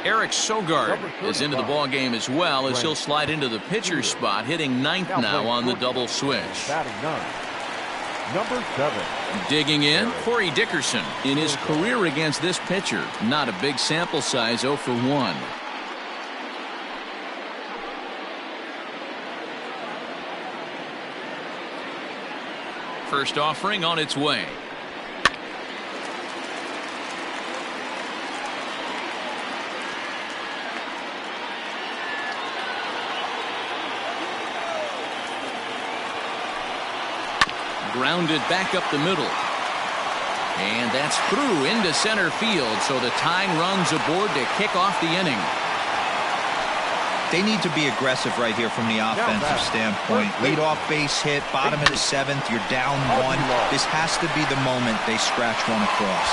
Eric Sogard is into the ball game as well as he'll slide into the pitcher's spot, hitting 9th now on the double switch. Number 7. Digging in, Corey Dickerson. In his career against this pitcher, not a big sample size, 0 for 1. First offering on its way. Grounded back up the middle. And that's through into center field, so the tying runs aboard to kick off the inning. They need to be aggressive right here from the offensive standpoint. Lead-off base hit, bottom of the 7th. You're down 1. This has to be the moment they scratch one across.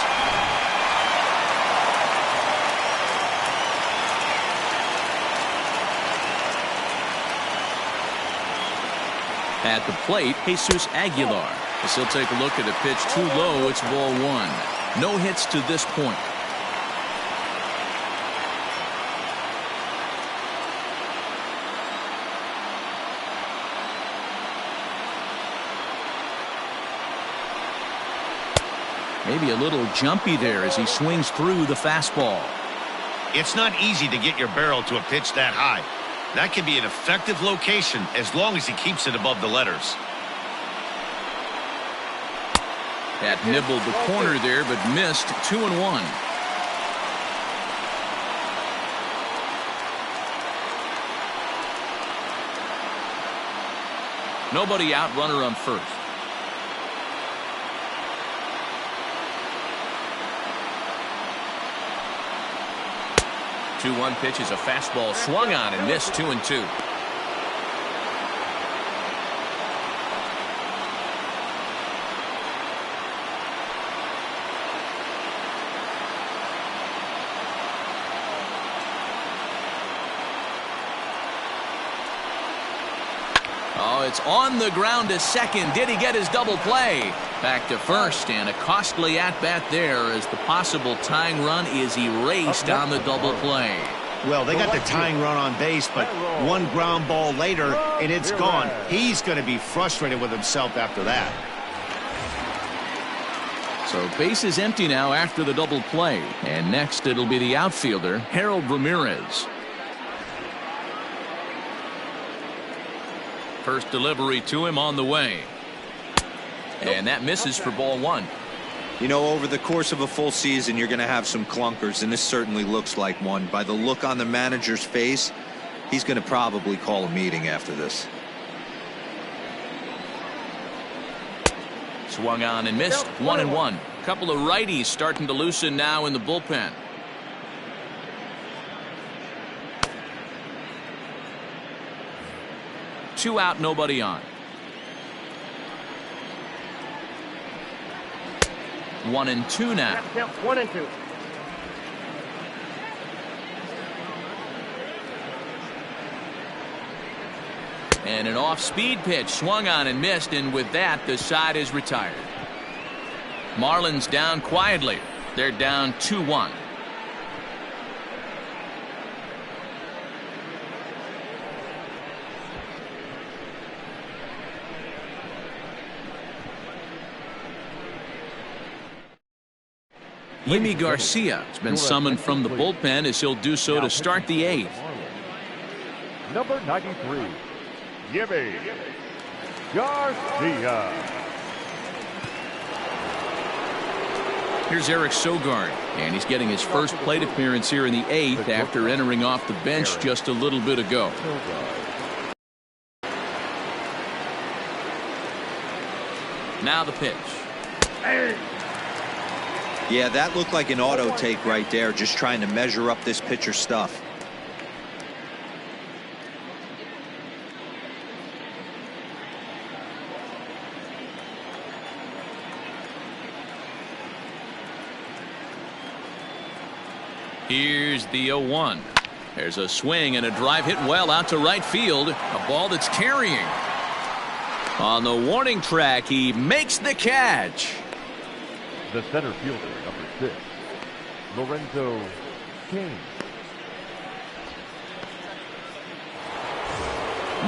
At the plate, Jesus Aguilar. As he'll take a look at a pitch too low, it's ball 1. No hits to this point. Maybe a little jumpy there as he swings through the fastball. It's not easy to get your barrel to a pitch that high. That can be an effective location as long as he keeps it above the letters. That nibbled the corner there, but missed. 2-1. Nobody out, runner on first. 2-1 pitch is a fastball swung on and missed. 2-2. Oh, it's on the ground to second. Did he get his double play? Back to first, and a costly at-bat there as the possible tying run is erased on the double play. Well, they got the tying run on base, but one ground ball later, and it's gone. He's going to be frustrated with himself after that. So base is empty now after the double play. And next it'll be the outfielder, Harold Ramirez. First delivery to him on the way. And that misses for ball 1. You know, over the course of a full season, you're going to have some clunkers, and this certainly looks like one. By the look on the manager's face, he's going to probably call a meeting after this. Swung on and missed. 1-1. Couple of righties starting to loosen now in the bullpen. Two out, nobody on. 1-2 now. 1-2. And an off-speed pitch swung on and missed, and with that the side is retired. Marlins down quietly. They're down 2-1. Yimi Garcia has been summoned from the bullpen as he'll do so to start the 8th. Number 93, Yimi Garcia. Here's Eric Sogard, and he's getting his first plate appearance here in the 8th after entering off the bench just a little bit ago. Now the pitch. Yeah, that looked like an auto take right there, just trying to measure up this pitcher's stuff. Here's the 0-1. There's a swing and a drive hit well out to right field. A ball that's carrying. On the warning track, he makes the catch. The center fielder, number 6, Lorenzo Cain.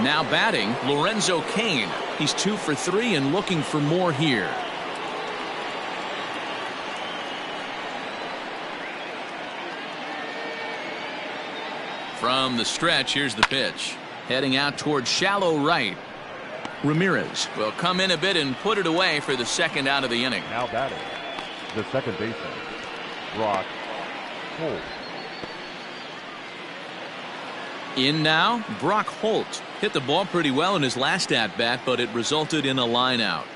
Now batting, Lorenzo Cain. He's 2 for 3 and looking for more here. From the stretch, here's the pitch. Heading out towards shallow right. Ramirez will come in a bit and put it away for the second out of the inning. Now batting, the second baseman, Brock Holt. In now, Brock Holt. Hit the ball pretty well in his last at-bat, but it resulted in a line out.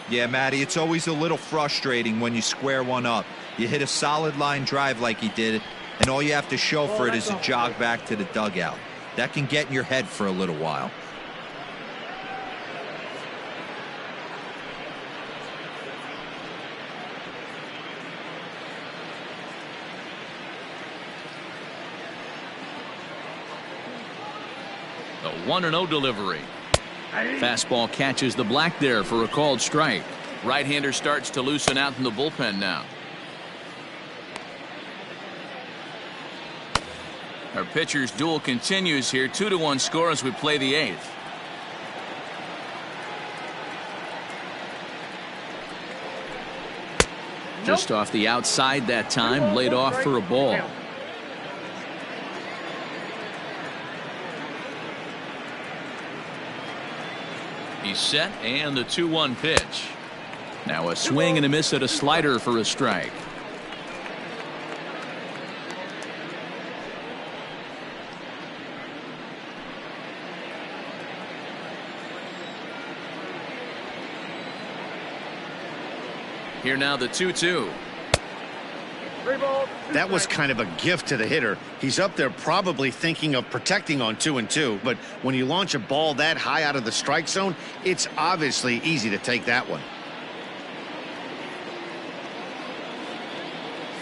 Yeah, Matty, it's always a little frustrating when you square one up. You hit a solid line drive like he did, and all you have to show for it is a jog back to the dugout. That can get in your head for a little while. The 1-0 delivery. Fastball catches the black there for a called strike. Right-hander starts to loosen out in the bullpen now. Our pitcher's duel continues here. 2-1 score as we play the 8th. Just off the outside that time, laid off for a ball. He's set, and the 2-1 pitch. Now a swing and a miss at a slider for a strike. Here now the 2-2. That was kind of a gift to the hitter. He's up there probably thinking of protecting on 2-2, but when you launch a ball that high out of the strike zone, it's obviously easy to take that one.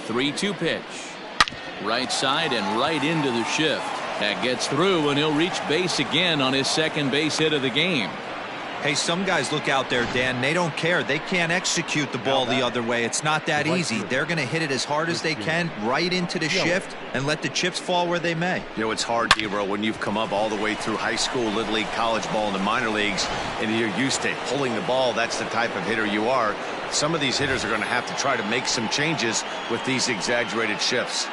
3-2 pitch. Right side and right into the shift. That gets through, and he'll reach base again on his second base hit of the game. Hey, some guys look out there, Dan, they don't care. They can't execute the ball the other way. It's not that easy. They're going to hit it as hard as they can right into the shift and let the chips fall where they may. You know, it's hard, D-Row, when you've come up all the way through high school, little league, college ball, and the minor leagues, and you're used to pulling the ball. That's the type of hitter you are. Some of these hitters are going to have to try to make some changes with these exaggerated shifts.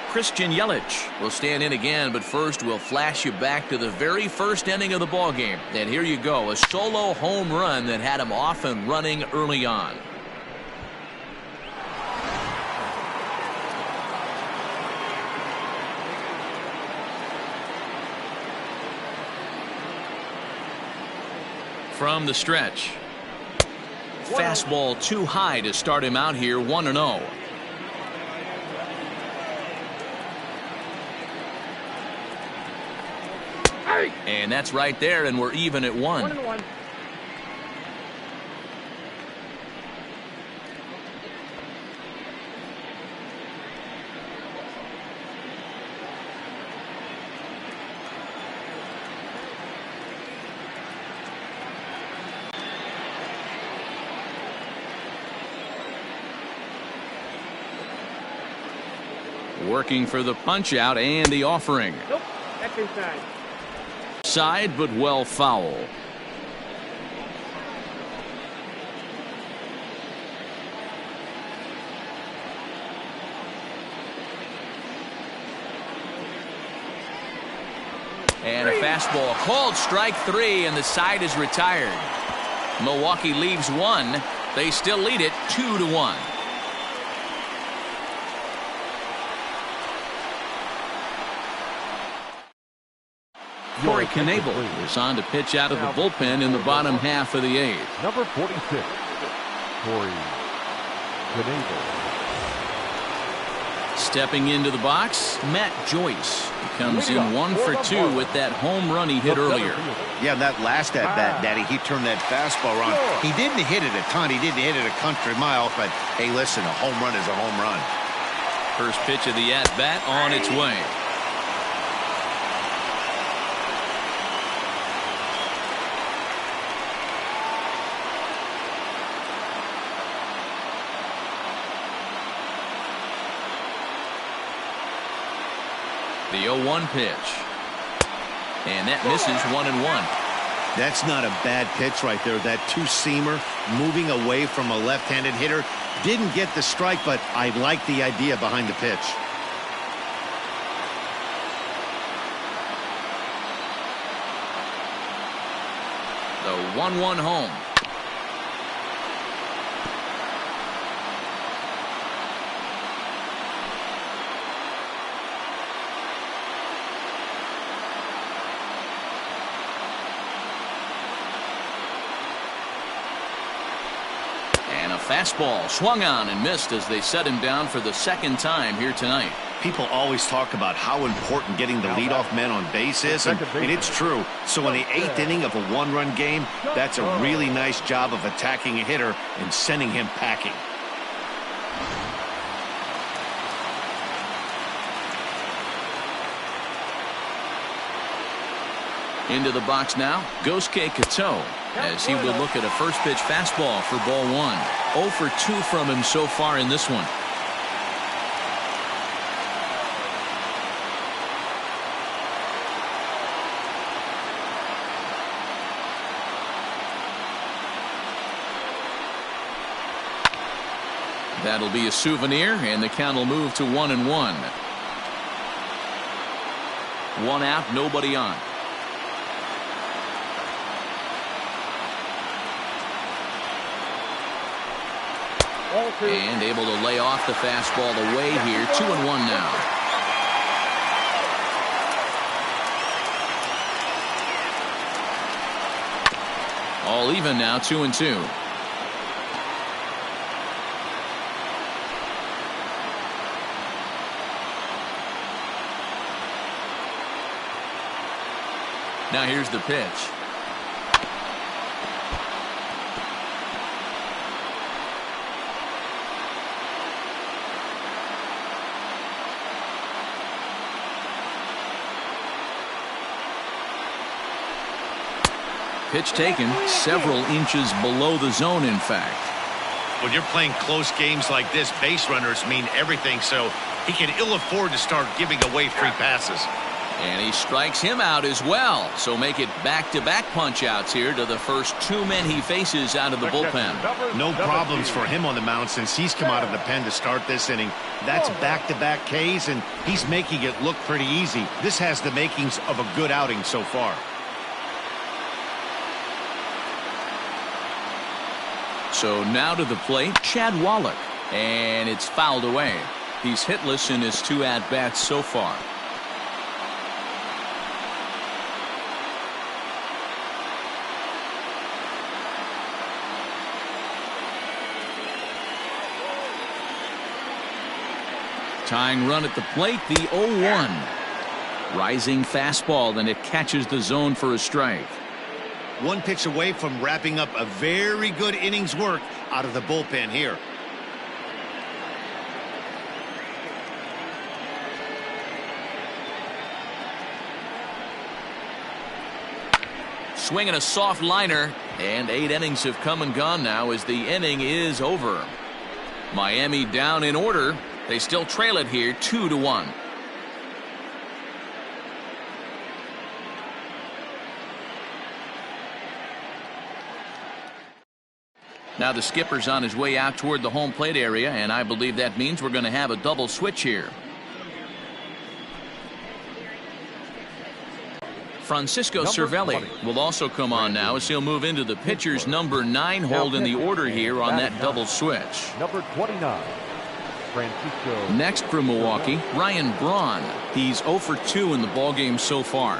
Christian Yelich will stand in again, but first we'll flash you back to the very first inning of the ball game. And here you go, a solo home run that had him off and running early on. From the stretch. Fastball too high to start him out here, 1-0. And that's right there, and we're even at 1. 1-1. Working for the punch out and the offering. Nope, that's inside. Side, but well foul. And a fastball called strike 3, and the side is retired. Milwaukee leaves 1. They still lead it 2-1. Corey Knebel is on to pitch out of the bullpen in the bottom half of the 8th. Number 46, Corey Knebel. Stepping into the box, Matt Joyce. He comes in 1 for 2 with that home run he hit earlier. Yeah, that last at-bat, Daddy, he turned that fastball around. He didn't hit it a ton. He didn't hit it a country mile, but hey, listen, a home run is a home run. First pitch of the at-bat on its way. The 0-1 pitch. And that misses 1-1. That's not a bad pitch right there. That two-seamer moving away from a left-handed hitter. Didn't get the strike, but I like the idea behind the pitch. The 1-1 home. Fastball swung on and missed as they set him down for the second time here tonight. People always talk about how important getting the leadoff man on base is, and it's true. So in the 8th inning of a one-run game, that's a really nice job of attacking a hitter and sending him packing. Into the box now, Gosuke Kato, as he will look at a first pitch fastball for ball 1. 0 for 2 from him so far in this one. That'll be a souvenir, and the count will move to 1-1. 1 out, nobody on. And able to lay off the fastball away here. 2-1 now. All even now, 2-2. Now here's the pitch. Pitch taken several inches below the zone, in fact. When you're playing close games like this, base runners mean everything, so he can ill afford to start giving away free passes. And he strikes him out as well. So make it back-to-back punch-outs here to the first 2 men he faces out of the bullpen. No problems for him on the mound since he's come out of the pen to start this inning. That's back-to-back Ks, and he's making it look pretty easy. This has the makings of a good outing so far. So now to the plate, Chad Wallach. And it's fouled away. He's hitless in his 2 at-bats so far. Tying run at the plate, the 0-1. Rising fastball, and it catches the zone for a strike. 1 pitch away from wrapping up a very good innings work out of the bullpen here. Swinging a soft liner, and 8 innings have come and gone now as the inning is over. Miami down in order. They still trail it here 2-1. Now the skipper's on his way out toward the home plate area, and I believe that means we're going to have a double switch here. Francisco Cervelli will also come on now as he'll move into the pitcher's number 9 hold in the order here on that double switch. Number 29. Francisco. Next for Milwaukee, Ryan Braun. He's 0 for 2 in the ballgame so far.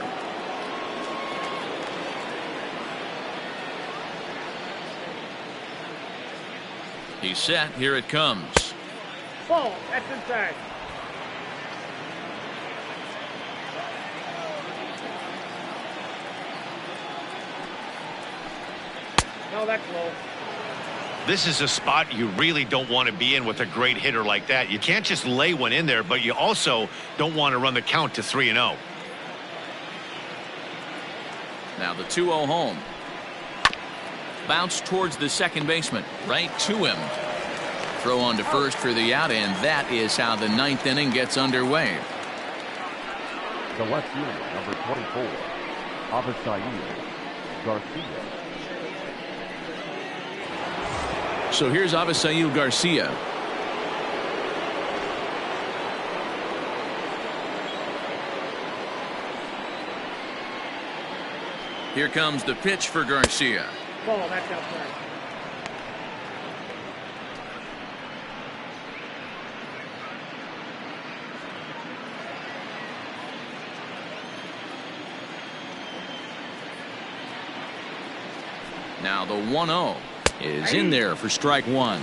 He's set. Here it comes. Ball. That's inside. No, that's low. This is a spot you really don't want to be in with a great hitter like that. You can't just lay one in there, but you also don't want to run the count to 3-0. Now the 2-0 home. Bounce towards the second baseman, right to him. Throw on to first for the out, and that is how the 9th inning gets underway. The left fielder, number 24, Avisail Garcia. So here's Avisail Garcia. Here comes the pitch for Garcia. Ball. That's outside. Now the 1-0 is in there for strike 1.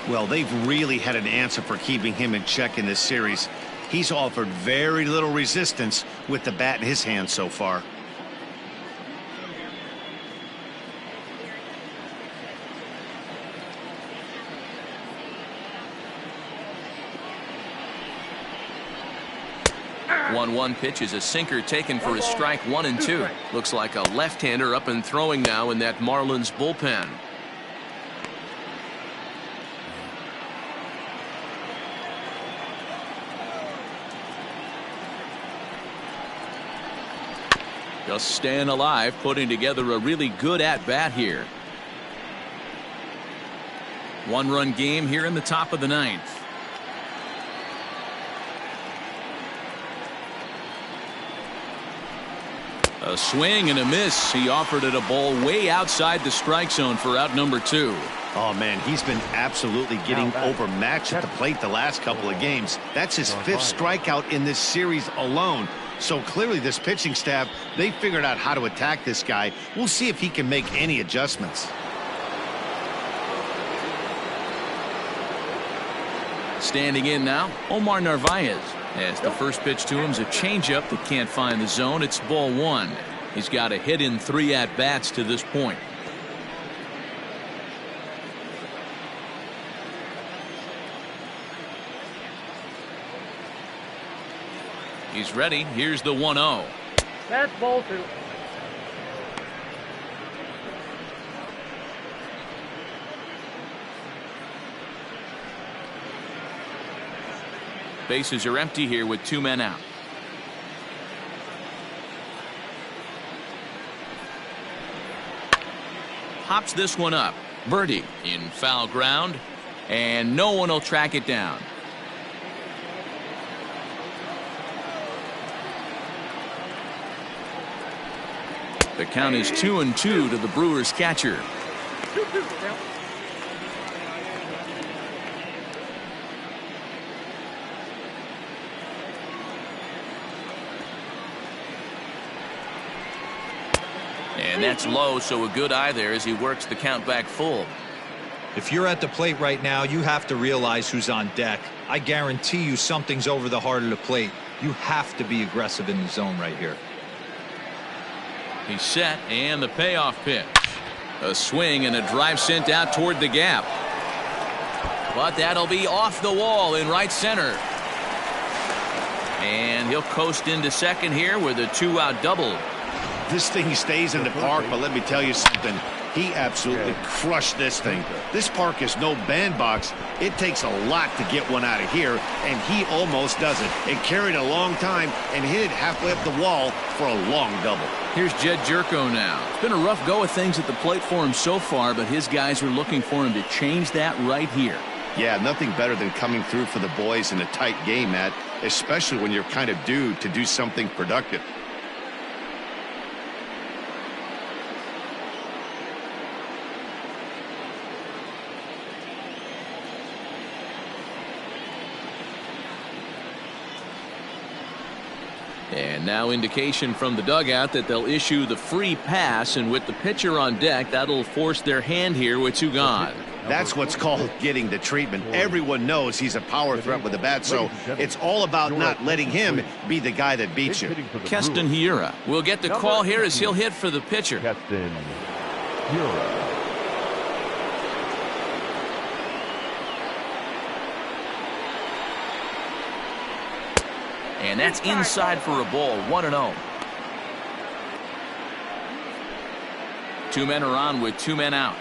Well, they've really had an answer for keeping him in check in this series. He's offered very little resistance with the bat in his hand so far. One pitch is a sinker taken for a strike 1-2. Looks like a left-hander up and throwing now in that Marlins bullpen. Just staying alive, putting together a really good at-bat here. One-run game here in the top of the ninth. A swing and a miss. He offered it a ball way outside the strike zone for out number 2. Oh, man, he's been absolutely getting overmatched at the plate the last couple of games. That's his 5th strikeout in this series alone. So clearly this pitching staff, they figured out how to attack this guy. We'll see if he can make any adjustments. Standing in now, Omar Narvaez. As the first pitch to him is a changeup that can't find the zone. It's ball 1. He's got a hit in 3 at-bats to this point. He's ready. Here's the 1-0. That's ball 2. Bases are empty here with 2 men out. Pops this one up. Birdie in foul ground, and no one will track it down. The count is 2-2 to the Brewers catcher. And that's low, so a good eye there as he works the count back full. If you're at the plate right now, you have to realize who's on deck. I guarantee you something's over the heart of the plate. You have to be aggressive in the zone right here. He's set, and the payoff pitch. A swing and a drive sent out toward the gap. But that'll be off the wall in right center. And he'll coast into second here with a 2-out double. This thing stays in the park, but let me tell you something. He absolutely crushed this thing. This park is no bandbox. It takes a lot to get one out of here, and he almost does it. It carried a long time and hit it halfway up the wall for a long double. Here's Jed Jerko now. It's been a rough go of things at the plate for him so far, but his guys are looking for him to change that right here. Yeah, nothing better than coming through for the boys in a tight game, Matt, especially when you're kind of due to do something productive. And now indication from the dugout that they'll issue the free pass, and with the pitcher on deck, that'll force their hand here with 2 gone. That's what's called getting the treatment. Everyone knows he's a power threat with the bat, so it's all about not letting him be the guy that beats you. Keston Hiura will get the call here as he'll hit for the pitcher. Keston Hiura. And that's inside for a ball, 1-0. 2 men are on with 2 men out.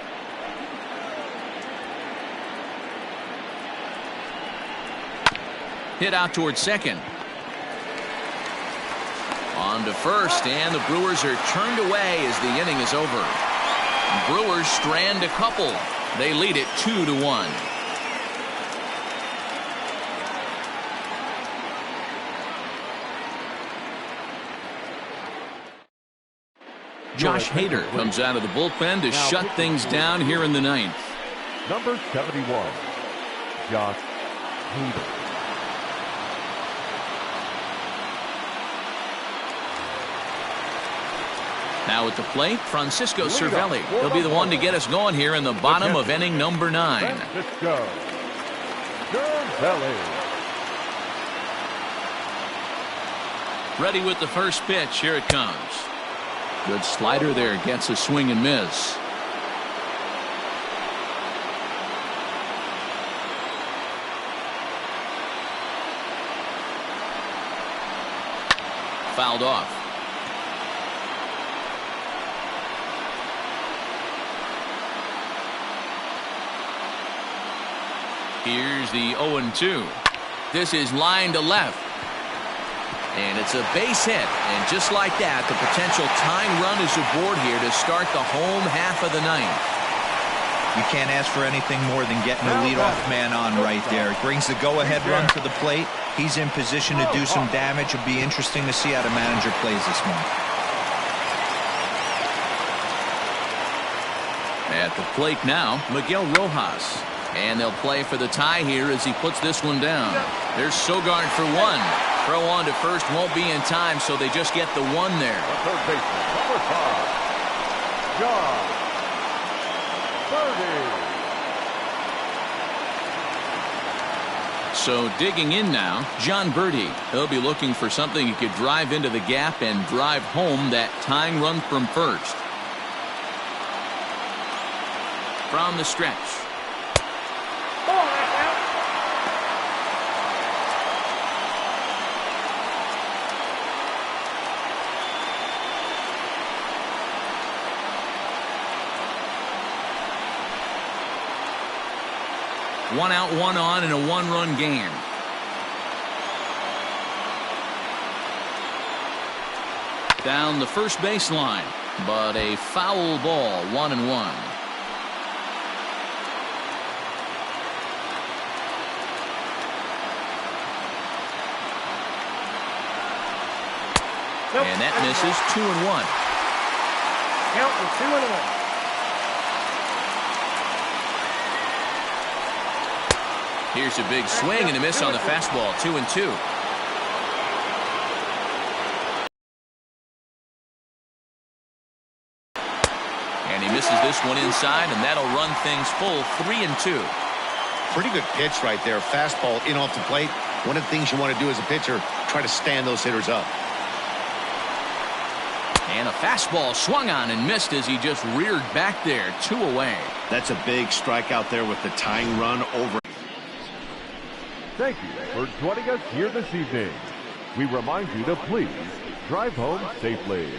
Hit out towards second. On to first, and the Brewers are turned away as the inning is over. Brewers strand a couple. They lead it 2-1. Josh Hader comes out of the bullpen to shut things down here in the ninth. Number 71, Josh Hader. Now at the plate, Francisco Cervelli. He'll be the one to get us going here in the bottom of inning number 9. Francisco Cervelli. Ready with the first pitch. Here it comes. Good slider there. Gets a swing and miss. Fouled off. Here's the 0-2. This is line to left. And it's a base hit. And just like that, the potential tying run is aboard here to start the home half of the ninth. You can't ask for anything more than getting a leadoff man on right there. It brings the go-ahead run to the plate. He's in position to do some damage. It'll be interesting to see how the manager plays this one. At the plate now, Miguel Rojas. And they'll play for the tie here as he puts this one down. There's Sogard for one. Throw on to first won't be in time, so they just get the one there. The third baseman, number 5, John Birdie. So digging in now, John Birdie. He'll be looking for something he could drive into the gap and drive home that tying run from first. From the stretch. One out, one on in a one-run game. Down the first baseline, but a foul ball, 1-1. And that misses. 2-1. Count is 2-1. Here's a big swing and a miss on the fastball. 2-2. And he misses this one inside, and that'll run things full. 3-2. Pretty good pitch right there. Fastball in off the plate. One of the things you want to do as a pitcher, try to stand those hitters up. And a fastball swung on and missed as he just reared back there. 2 away. That's a big strikeout there with the tying run over. Thank you for joining us here this evening. We remind you to please drive home safely.